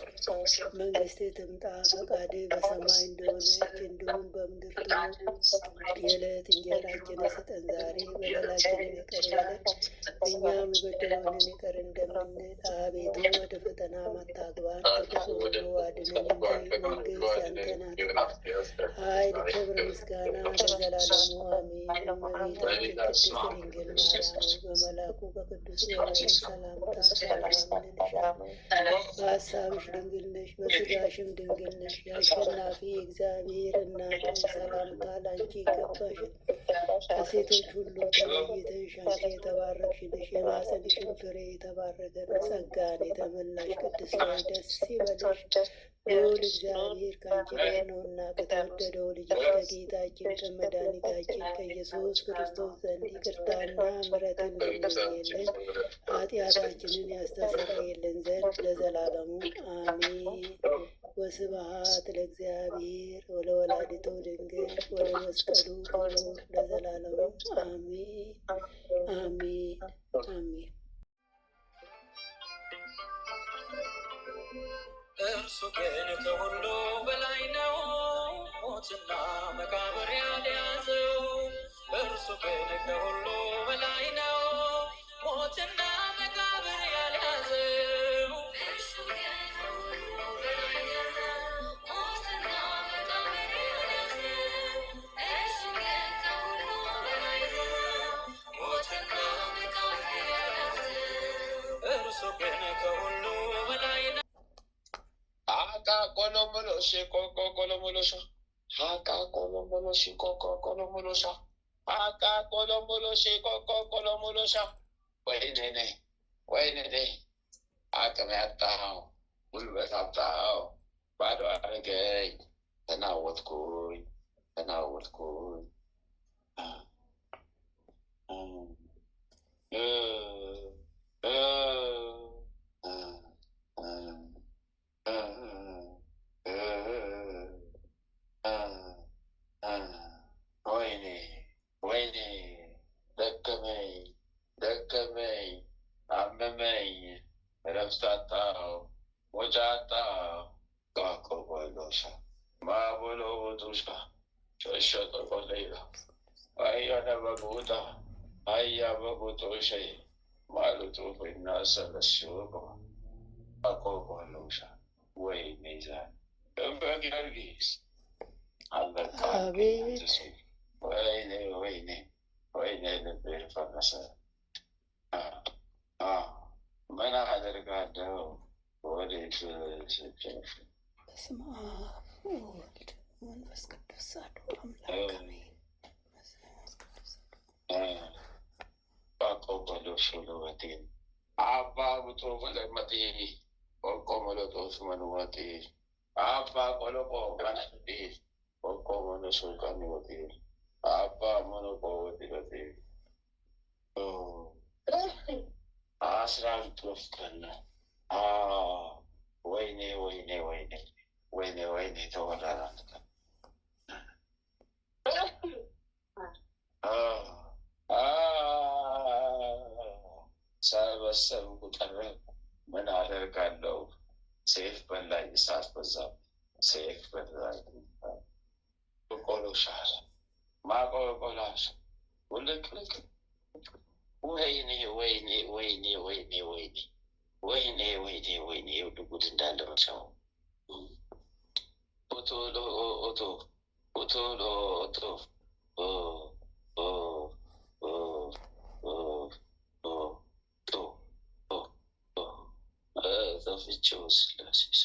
መንግስትህ ትምጣ፣ ፈቃድህ በሰማይ እንደሆነች እንዲሁም በምድር ትሁን። የዕለት እንጀራችንን ስጠን ዛሬ፣ በደላችንን ይቅር በለን እኛም የበደሉንን ይቅር እንደምንል። አቤቱ ወደ ፈተና አታግባን፣ ከክፉ ሁሉ አድነን እንጂ መንግስት ያንተ ናትና፣ ኃይል፣ ክብር፣ ምስጋና ለዘላለሙ አሜን። እመቤታችን ቅድስት ድንግል ማርያም በመላ በቅዱስ ገብርኤል ሰላምታ ሰላም እንልሻለን። በሀሳብሽ ድንግል ነሽ፣ በስጋሽም ድንግል ነሽ። የአሸናፊ እግዚአብሔር እናት ሰላምታ ላንቺ ይገባሻል። ከሴቶች ሁሉ ተለይተሽ አንቺ የተባረክሽ ነሽ፣ የማኅፀንሽም ፍሬ የተባረከ ነው። ጸጋን የተመላሽ ቅድስት ሆይ ደስ ይበልሽ፣ ልዑል እግዚአብሔር ከአንቺ ጋር ነውና ከተወደደው ልጅሽ ከጌታችን ከመድኃኒታችን ከኢየሱስ ክርስቶስ ዘንድ ይቅርታና ምሕረትን ለምኝልን ኃጢአታችንን ያስተሰርይልን ዘንድ ለዘላለሙ አሜን። ወስብሐት ለእግዚአብሔር ወለወላዲቱ ድንግል ወለመስቀሉ ክቡር ለዘላለሙ አሜን አሜን አሜን። እርሱ ግን ከሁሉ በላይ ነው፣ ሞትና መቃብር ያልያዘው። እርሱ ግን ከሁሉ በላይ ነው፣ ሞትና መቃብር ያልያዘው። እርሱ ግን ከሁሉ በላይ ነው፣ ሞትና መቃብር ያልያዘው። እርሱ ግን ከሁሉ በላይ ነው፣ ሞትና መቃብር ያልያዘው። እርሱ ግን ከሁሉ በላይ ነው። Haka kolomoloshe koko kolomolosha. Haka kolomoloshe koko kolomolosha. Haka kolomoloshe koko kolomolosha. Wait, Haka me atao. Ulbet atao. Bado aragay. Tanawat koy. ወይኔ ደከመኝ አመመኝ እረፍት አጣሁ ሞጫ አጣሁ ቃቆቆሎሻ ማቦሎ ጡሻ ሸሸጦ ቆሌላ አያነ በጉጣ አያ በጉጦሸ ማሉጡ ፍናሰለሽቆ ቃቆቆሎሻ ወይኔ ዛን በጊዮርጊስ አለቃ አቤት ወይኔ ልቤ ፈረሰ። ምን አደርጋለሁ ወዴት ስጨፍ። በስመ አብ ወወልድ ወመንፈስ ቅዱስ አሐዱ አምላክ አሜን። ቆቆሎሽ ልወቴ አባ ብቶ ፈለመቴ ቆቆመሎጦስ መንወቴ አባ ቆሎቆ ቀነቴ ቆቆመሎሶ ቀንወቴ አባ ሞኖቆወቴ አስራን ወፍቀና ወይኔ ተወራራት ሰበሰብኩ ቀረ ምን አደርጋለሁ? ሴፍ በላይ እሳት በዛ ሴፍ በላይ ቆሎሻል ማቆቆላሽ ውልቅልቅ ወይኔ የውድ ጉድ እንዳለ መቻው ዘፍቼው ስላሴስ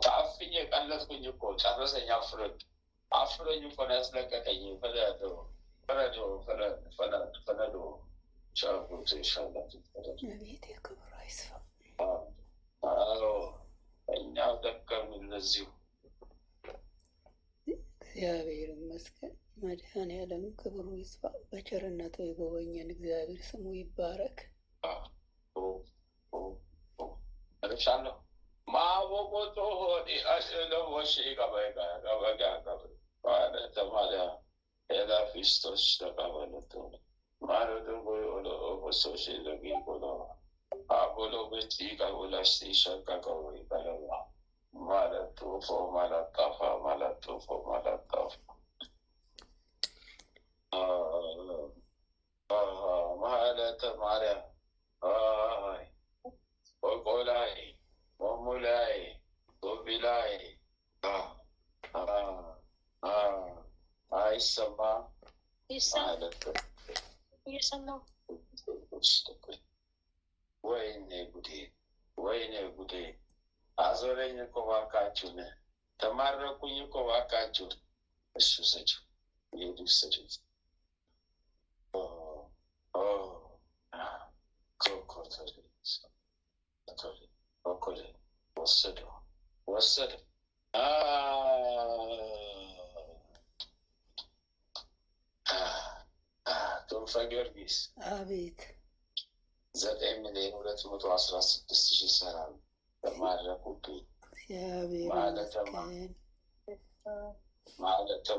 ታፍኜ ቀለጥኩኝ እኮ ጨረሰኝ። አፍሮኝ እኮ ነው ያስለቀቀኝ። ፈነዶ ሻጉት ይሻላት ቤቴ ክብሩ አይስፋ። እኛው ደከምን ለዚሁ። እግዚአብሔር ይመስገን። መድኃኔዓለም ክብሩ ይስፋ። በቸርነቱ የጎበኘን እግዚአብሔር ስሙ ይባረክ። እርሻለሁ ማወቆቶ ሆዴ አሽለወሽ ቀበጋ ተማሪያ ኤላፊስቶች ተቀበለቶ ማለት ጎሎ ኦፖሶሽ ለጊ ጎሎ አቦሎ ቤቲ ቀቡላስቲ ሸቀቀው ይቀለባ ማለት ጡፎ ማላጣፋ ማለተ ማርያም ቆቆላይ ሞሙላይ ጎቢላይ አይሰማ እየሰማሁ ወይኔ ጉዴ አዞረኝ እኮ እባካችሁን፣ ተማረኩኝ እኮ እባካችሁን። እሱ ሰጪው ይሄዱ ሰጪው ወሰደ ቶንፈ ጊዮርጊስ አቤት 9,216,000 ሰራዊት በማረኩብኝ ማለተ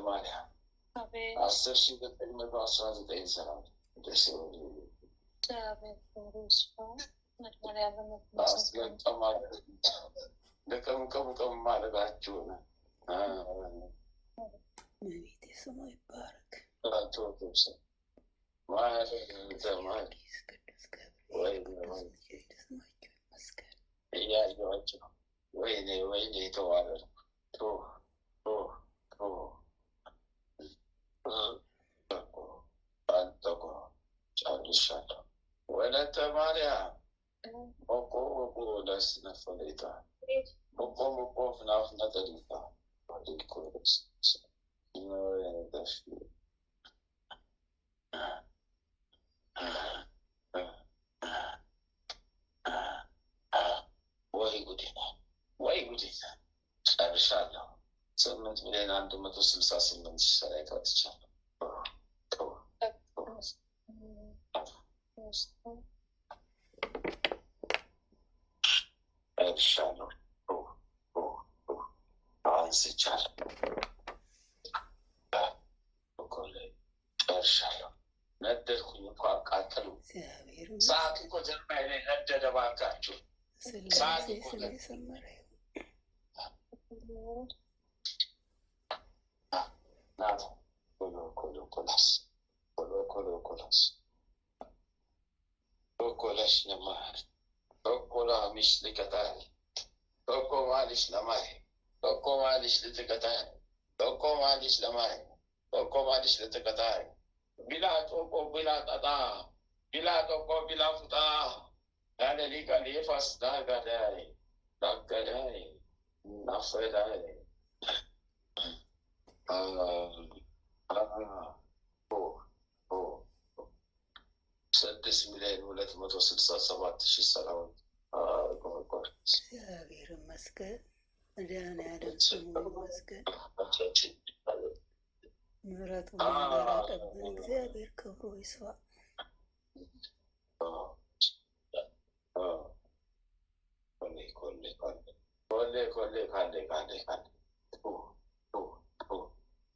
ማርያም 10,919 ሰራዊት ልቅምቅምቅም ማለታችሁን መቤቴ ስሙ ይባረክ። እያየኋቸው ነው። ወይኔ የተዋረድኩ ጨርሻለሁ። ወለተ ማርያም ሞቆ ለስነፈሌታ ሞቆ ፍናፍ ነጠሊታ ወይ ጉዴ ጨርሻለሁ። 8,168,000 ሰራዊት ወጥቻለሁ። ጨርሻለሁ። አንስቻለሁ። ጨርሻለሁ። ነደድኩኝ እኮ አቃጠሉ። ሰዓት እኮ ጀርባዬ ላይ ነደደ። እባካችሁ ሰዓት እኮ ኮላሽ ነማር ኮላ ሚሽ ልቀጣል ማሊሽ ለማይ ማሊሽ ልትቀጣል ማሊሽ ለማይ ማሊሽ ልትቀጣል ቢላ ጦቆ ቢላ ጠጣ ቢላ ጦቆ ቢላ ፉጣ ያለ ሊቀ ሊፋስ ዳገዳይ ዳገዳይ ናፈዳይ 6,267,000 ሰራዊት እግዚአብሔር ይመስገን። መድኃኒዓለም ስሙ ይመስገን። ምሕረቱን ያራቀብን እግዚአብሔር ክብሩ ይስፋ።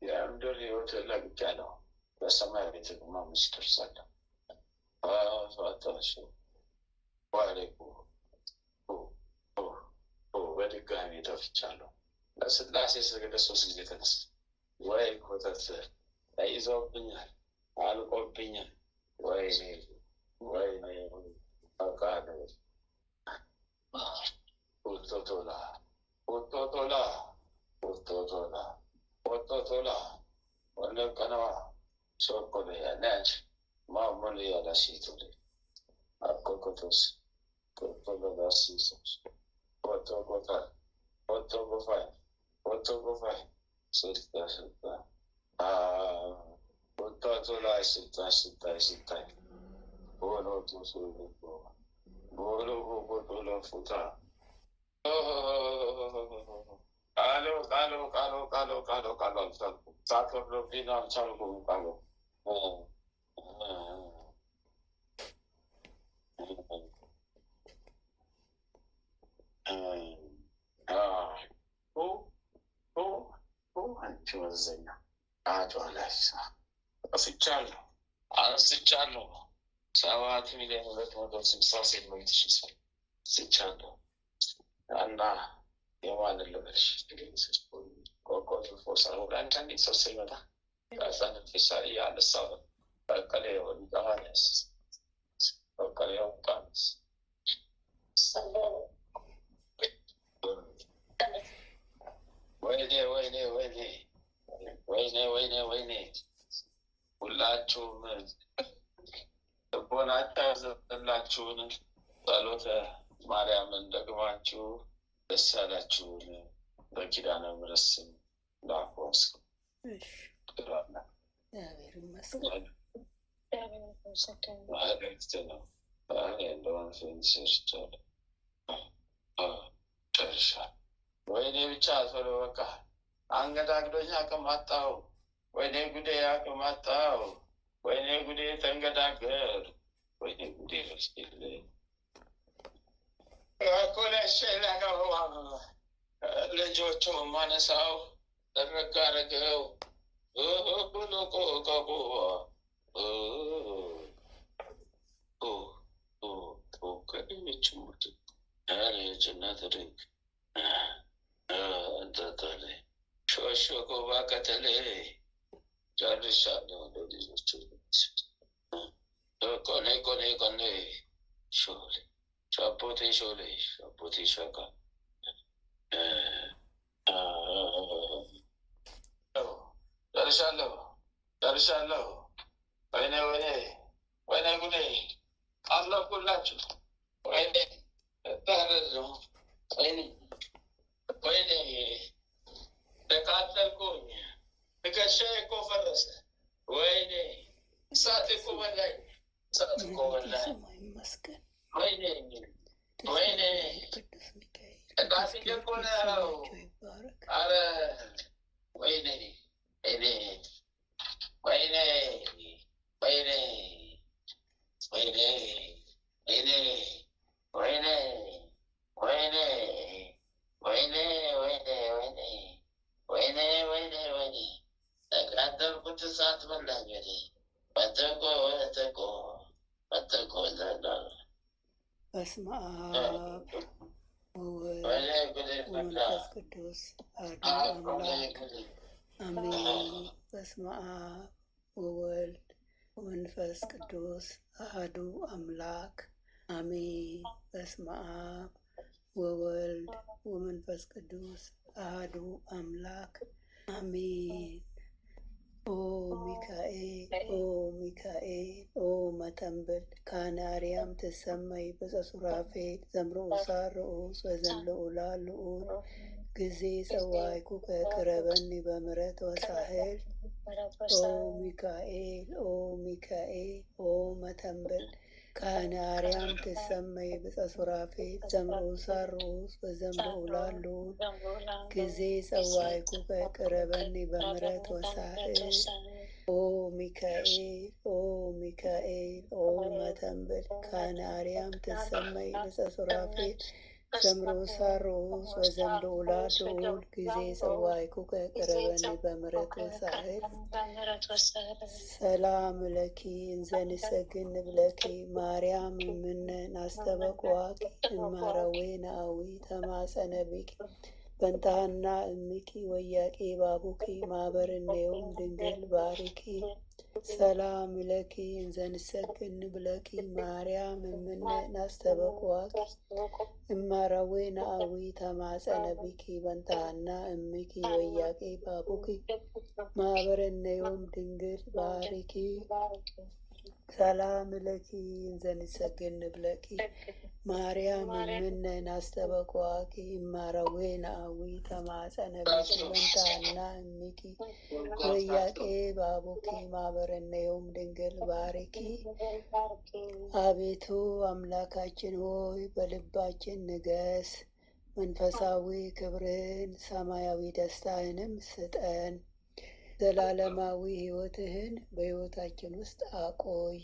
የምድር ህይወት ለግቻለሁ። በሰማይ ቤት ግማ ምስክር ሳለሁ በድጋሚ ተፍቻለሁ። ለስላሴ ስግደ 3 ጊዜ ተነሳ። ወይ ኮተት ተይዞብኛል፣ አልቆብኛል። ወይኔ አቃለ ቶቶላ ወለቀነዋ ሶኮለ ያናች ማሙል ያላሲቱል አቆቆቶስ ቶቶላሲሶስ ኦቶጎፋይ ስልጣ ቶቶላ ስታይ ቦሎቱ ቦሎ ቦሎ ፉታ ቃሎ ሳቶሎቢና አልቻልኩም። ቃሎ አንቺ ወዘኛ አጫላሳ አስቻለሁ 7,268,000 ስቻለሁ እና የማንን ልበልሽ ቆቆ ፎሳ አንዳንዴ ሰው ሲመጣ ከዛነት ፊሳ እያነሳው በቀሌ ወንዳንስ በቀሌ ወንዳንስ ወይኔ ሁላችሁም ልቦናችሁ ያዘንላችሁን ጸሎተ ማርያምን ደግማችሁ ደስ ያላችሁን በኪዳነ ምሕረት ስም ላቆስኩ እግዚአብሔር ይመስገን። መልእክት ነው። እንደሆን ሰርቻለ ጨርሻል። ወይኔ ብቻ ቶሎ በቃ አንገዳግዶኝ አቅም አጣው። ወይኔ ጉዴ አቅም አጣው። ወይኔ ጉዴ ተንገዳገር። ወይኔ ጉዴ ረስል ኮለሸለቀው ልጆቹ ማነሳው ደረጋ አረገው ቆቆ ከሚችሙት ጭነት ድንቅ እንጠጠለ ሾሾኮ ባቀተለ ጨርሻለሁ። ለልጆቹ ቆኔ ሾሌ ሻቦቴ ሾሌ ሻቦቴ ሻካ ጨርሻለሁ። ወይኔ ጉዴ አለኩላችሁ። ወይኔ ታረዙ። ወይኔ ተቃጠልኩኝ። ትከሻዬ እኮ ፈረሰ። ወይኔ እሳት እኮ በላኝ። ወይኔ ቃፊ እኮ ነው። አረ ወይኔ ተቃጠልኩት። እሳት በላኝ። በስመ አብ ወወልድ ወመንፈስ ቅዱስ አሐዱ አምላክ አሜን። በስመ አብ ወወልድ ወመንፈስ ቅዱስ አሐዱ አምላክ አሜን። በስመ አብ ወወልድ ወመንፈስ ቅዱስ አሐዱ አምላክ አሜን። ኦ ሚካኤል ኦ መተንብል ካናርያም ትሰመይ በጸሱራፌል ዘምርኡሳ ርኡስ ወዘንልኡላ ልኡል ጊዜ ጸዋይኩ ከቅረበኒ በምረት ወሳህል ኦ ሚካኤል ኦ መተንብል ካናርያም ትሰመይ በጸሱራፌል ዘምርኡሳ ርኡስ ወዘንልኡላ ልኡል ጊዜ ጸዋይኩ ከቅረበኒ በምረት ወሳህል ኦ ሚካኤል ኦ መተንብል ካናርያም ትሰመይ በጸሱራፌል ዘምርኡሳ ርኡስ ወዘንልኡላ ልኡል ጊዜ ጸዋይኩ ከቅረበኒ በምረት ወሳህል ሰላም ለኪ እንዘንሰግን ብለኪ ማርያም እምነ ናስተበቅዋኪ እማረዌ ናአዊ ተማጸነቢኪ በንታሃና እምኪ ወያቄ ባቡኪ ማህበርኔውም ድንግል ባሪኪ ሰላም ለኪ እንዘንሰግን ብለኪ ማርያም እምነ ናስተበቅዋኪ እማረዌ ናአዊ ተማጸነቢኪ በንታሃና እምኪ ወያቄ ባቡኪ ማህበርኔውም ድንግል ባሪኪ ሰላም ለኪ እንዘንሰግን ብለኪ ማርያም እምነ ናስተበቅዋኪ እማረዌ ናአዊ ተማጸነቢኪ በንታሃና እምኪ ወያቄ ባቡኪ ማህበርኔውም ድንግል ባሪኪ። አቤቱ አምላካችን ሆይ በልባችን ንገስ፣ መንፈሳዊ ክብርህን ሰማያዊ ደስታህንም ስጠን። ዘላለማዊ ሕይወትህን በሕይወታችን ውስጥ አቆይ።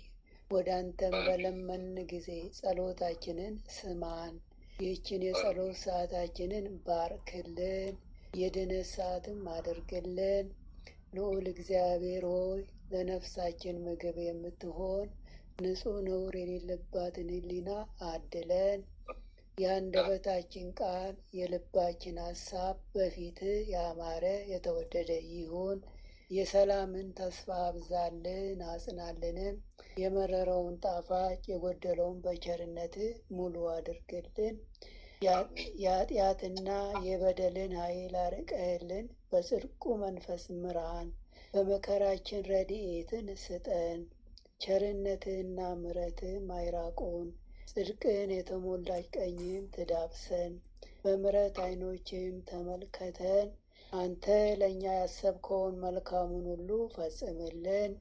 ወደ አንተም በለመን ጊዜ ጸሎታችንን ስማን። ይህችን የጸሎት ሰዓታችንን ባርክልን፣ የድነት ሰዓትም አድርግልን። ልዑል እግዚአብሔር ሆይ ለነፍሳችን ምግብ የምትሆን ንጹሕ ነውር የሌለባትን ሕሊና አድለን። የአንደበታችን ቃል የልባችን ሐሳብ በፊትህ ያማረ የተወደደ ይሁን። የሰላምን ተስፋ አብዛልን አጽናልንም። የመረረውን ጣፋጭ የጎደለውን በቸርነትህ ሙሉ አድርግልን። የኃጢአትና የበደልን ኃይል አርቀህልን በጽድቁ መንፈስ ምራን። በመከራችን ረድኤትን ስጠን። ቸርነትህና ምሕረትህም አይራቁን። ጽድቅን የተሞላች ቀኝም ትዳብሰን። በምሕረት ዓይኖችም ተመልከተን። አንተ ለእኛ ያሰብከውን መልካሙን ሁሉ ፈጽምልን።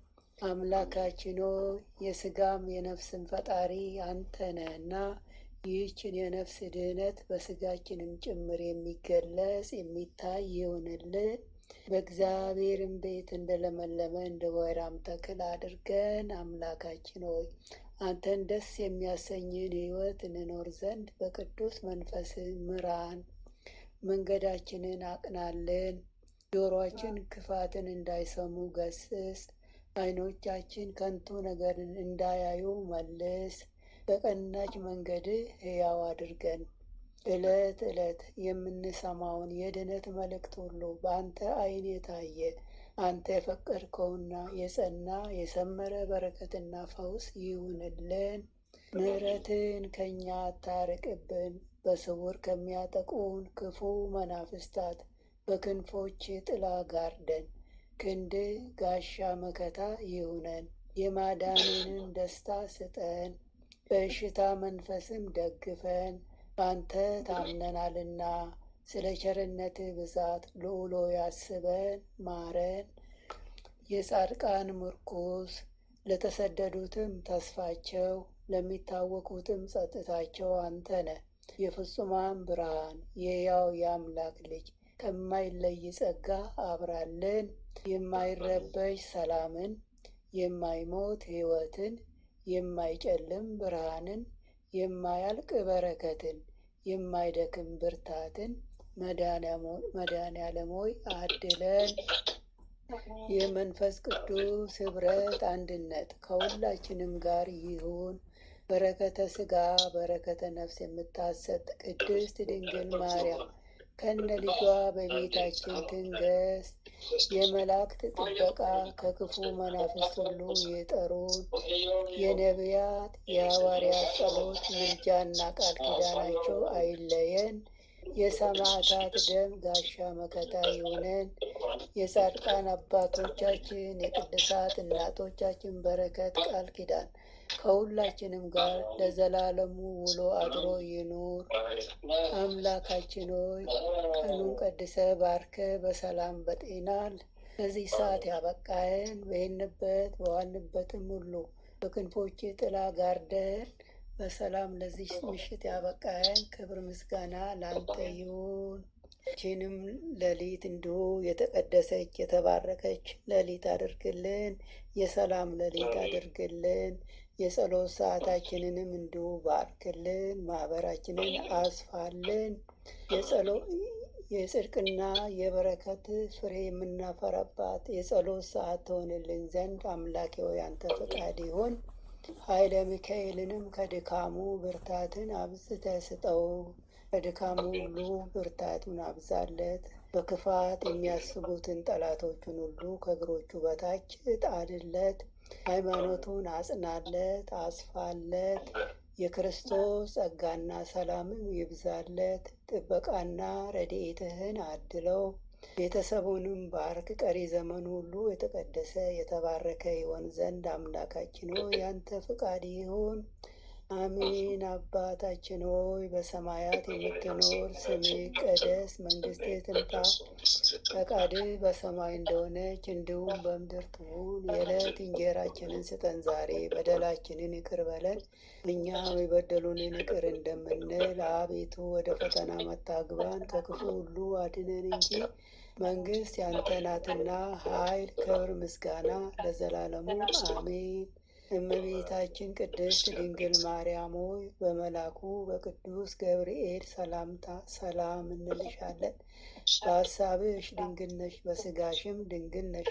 አምላካችን ሆይ የሥጋም የነፍስን ፈጣሪ አንተ ነህና ይህችን የነፍስ ድህነት በሥጋችንም ጭምር የሚገለጽ የሚታይ ይሆንልን። በእግዚአብሔርም ቤት እንደለመለመ እንደ ወይራም ተክል አድርገን አምላካችን ሆይ አንተን ደስ የሚያሰኝን ሕይወት እንኖር ዘንድ በቅዱስ መንፈስ ምራን። መንገዳችንን አቅናልን። ጆሮአችን ክፋትን እንዳይሰሙ ገስጽ። ዓይኖቻችን ከንቱ ነገርን እንዳያዩ መልስ። በቀናች መንገድህ ሕያው አድርገን። ዕለት ዕለት የምንሰማውን የድነት መልእክት ሁሉ በአንተ ዓይን የታየ አንተ የፈቀድከውና የጸና የሰመረ በረከትና ፈውስ ይሁንልን። ምሕረትን ከእኛ አታርቅብን። በስውር ከሚያጠቁን ክፉ መናፍስታት በክንፎች ጥላ ጋርደን። ክንድ ጋሻ መከታ ይሁነን። የማዳንንም ደስታ ስጠን። በእሽታ መንፈስም ደግፈን። በአንተ ታምነናልና ስለ ቸርነትህ ብዛት ልዑሎ ያስበን ማረን። የጻድቃን ምርኩስ ለተሰደዱትም ተስፋቸው ለሚታወቁትም ጸጥታቸው አንተ ነህ። የፍጹማን ብርሃን የሕያው የአምላክ ልጅ ከማይለይ ጸጋ አብራልን። የማይረበሽ ሰላምን፣ የማይሞት ሕይወትን፣ የማይጨልም ብርሃንን፣ የማያልቅ በረከትን፣ የማይደክም ብርታትን መድኃኔዓለም ሆይ አድለን። የመንፈስ ቅዱስ ኅብረት አንድነት ከሁላችንም ጋር ይሁን። በረከተ ሥጋ በረከተ ነፍስ የምታሰጥ ቅድስት ድንግል ማርያም ከነ ልጇ በቤታችን ትንገስ። የመላእክት ጥበቃ ከክፉ መናፍስት ሁሉ ይጠሩን። የነቢያት የሐዋርያት ጸሎት ምልጃና ቃል ኪዳናቸው አይለየን። የሰማዕታት ደም ጋሻ መከታ ይሁነን። የጻድቃን አባቶቻችን የቅዱሳት እናቶቻችን በረከት ቃል ኪዳን ከሁላችንም ጋር ለዘላለሙ ውሎ አድሮ ይኑር። አምላካችን ሆይ ቀኑን ቀድሰ ባርከ በሰላም በጤናል በዚህ ሰዓት ያበቃየን በሄንበት በዋልንበትም ሁሉ በክንፎች ጥላ ጋርደን በሰላም ለዚህ ምሽት ያበቃየን ክብር ምስጋና ለአንተ ይሁን። ይህችንም ሌሊት እንዲሁ የተቀደሰች የተባረከች ሌሊት አድርግልን። የሰላም ሌሊት አድርግልን። የጸሎት ሰዓታችንንም እንዲሁ ባርክልን። ማህበራችንን አስፋልን። የጽድቅና የበረከት ፍሬ የምናፈራባት የጸሎት ሰዓት ትሆንልን ዘንድ አምላኬ ሆይ አንተ ፈቃድ ይሁን። ኃይለ ሚካኤልንም ከድካሙ ብርታትን አብዝተህ ስጠው። በድካሙ ሁሉ ብርታቱን አብዛለት። በክፋት የሚያስቡትን ጠላቶቹን ሁሉ ከእግሮቹ በታች ጣልለት። ሃይማኖቱን አጽናለት፣ አስፋለት። የክርስቶስ ጸጋና ሰላምም ይብዛለት። ጥበቃና ረድኤትህን አድለው። ቤተሰቡንም ባርክ። ቀሪ ዘመኑ ሁሉ የተቀደሰ የተባረከ ይሆን ዘንድ አምላካችን ሆይ ያንተ ፍቃድ ይሁን። አሜን። አባታችን ሆይ በሰማያት የምትኖር ስምህ ይቀደስ፣ መንግሥትህ ትምጣ፣ ፈቃድህ በሰማይ እንደሆነች እንዲሁም በምድር ትሁን። የዕለት እንጀራችንን ስጠን ዛሬ፣ በደላችንን ይቅር በለን እኛም የበደሉንን ይቅር እንደምንል። አቤቱ ወደ ፈተና አታግባን፣ ከክፉ ሁሉ አድነን እንጂ መንግሥት ያንተ ናትና ኃይል፣ ክብር፣ ምስጋና ለዘላለሙ አሜን። እመቤታችን ቅድስት ድንግል ማርያም ሆይ በመልአኩ በቅዱስ ገብርኤል ሰላምታ ሰላም እንልሻለን። በሐሳብሽ ድንግል ነሽ፣ በሥጋሽም ድንግል ነሽ።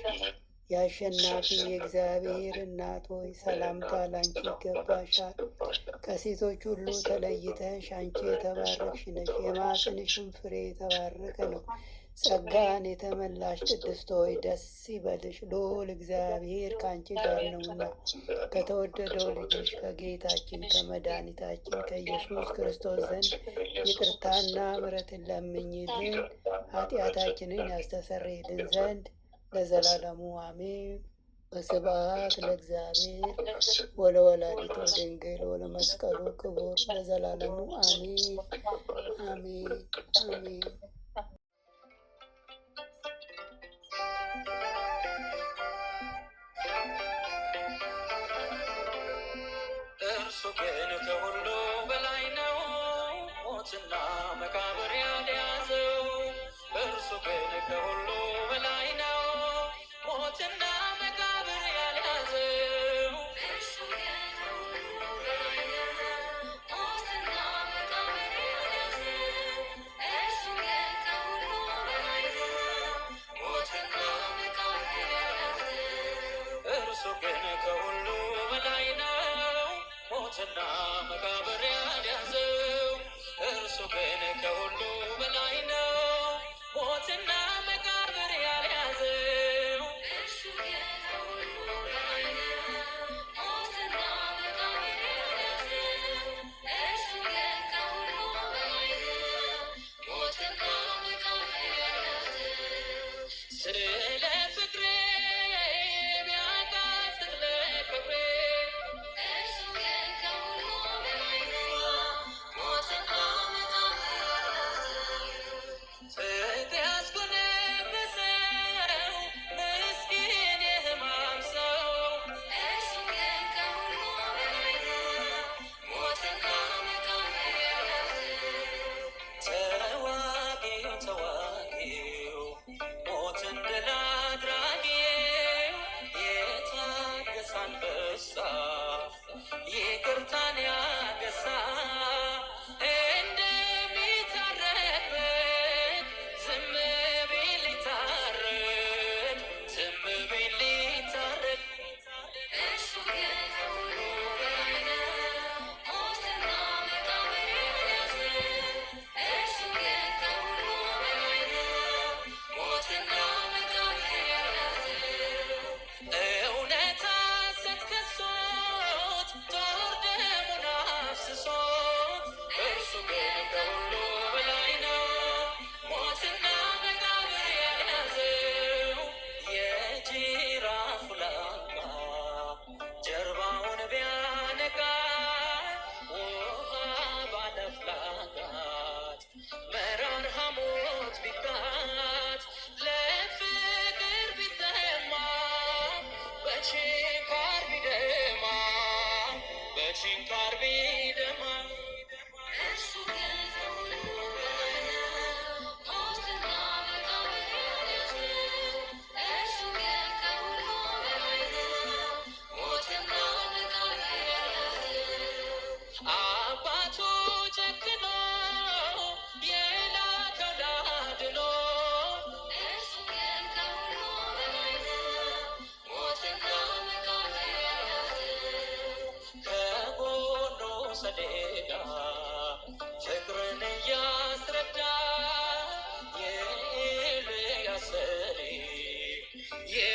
የአሸናፊ የእግዚአብሔር እናት ሆይ ሰላምታ ላንቺ ይገባሻል። ከሴቶች ሁሉ ተለይተሽ አንቺ የተባረክሽ ነሽ፣ የማኅፀንሽም ፍሬ የተባረከ ነው። ጸጋን የተመላሽ ቅድስት ሆይ ደስ ይበልሽ፣ ልዑል እግዚአብሔር ከአንቺ ጋር ነውና ከተወደደው ልጅሽ ከጌታችን ከመድኃኒታችን ከኢየሱስ ክርስቶስ ዘንድ ይቅርታና ምሕረትን ለምኝልን ኃጢአታችንን ያስተሰርይልን ዘንድ ለዘላለሙ አሜን። በስብሐት ለእግዚአብሔር ወለወላዲቱ ድንግል ወለመስቀሉ ክቡር ለዘላለሙ አሜን አሜን አሜን።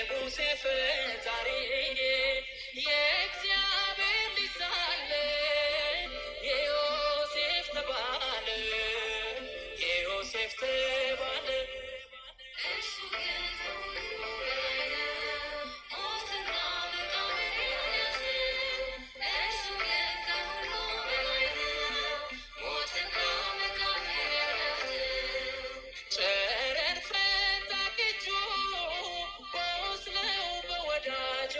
የሙሴ ፈጣሪ የእግዚአብሔር ልጅ ሳለ የዮሴፍ ተባለ የዮሴፍ ተባለ እሱ ግን ከሁሉ በላይ ነው ሞትና መቃብር ያዘ እሱ ግን ከሁሉ በላይ ነው ሞትና መቃብር ያዘ ጨረር ፈንጣቂቹ ቆስለው በወዳጆ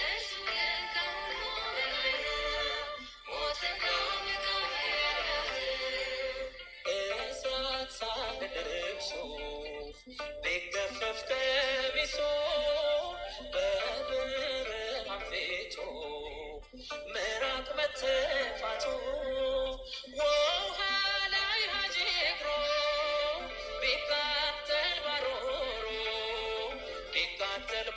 እሱ ግን ከሁሉ በላይ ነው ሞትና መቃብር ያዘ እሳት ሳለ ልብሱ ቢገፈፍ ቀሚሱ በብርሃን ፊቱ ምራቅ መተፋቱ ውሃ ላይ ሀጂ እግሩ ቢቃጠል ባሮሮ ቢቃጠል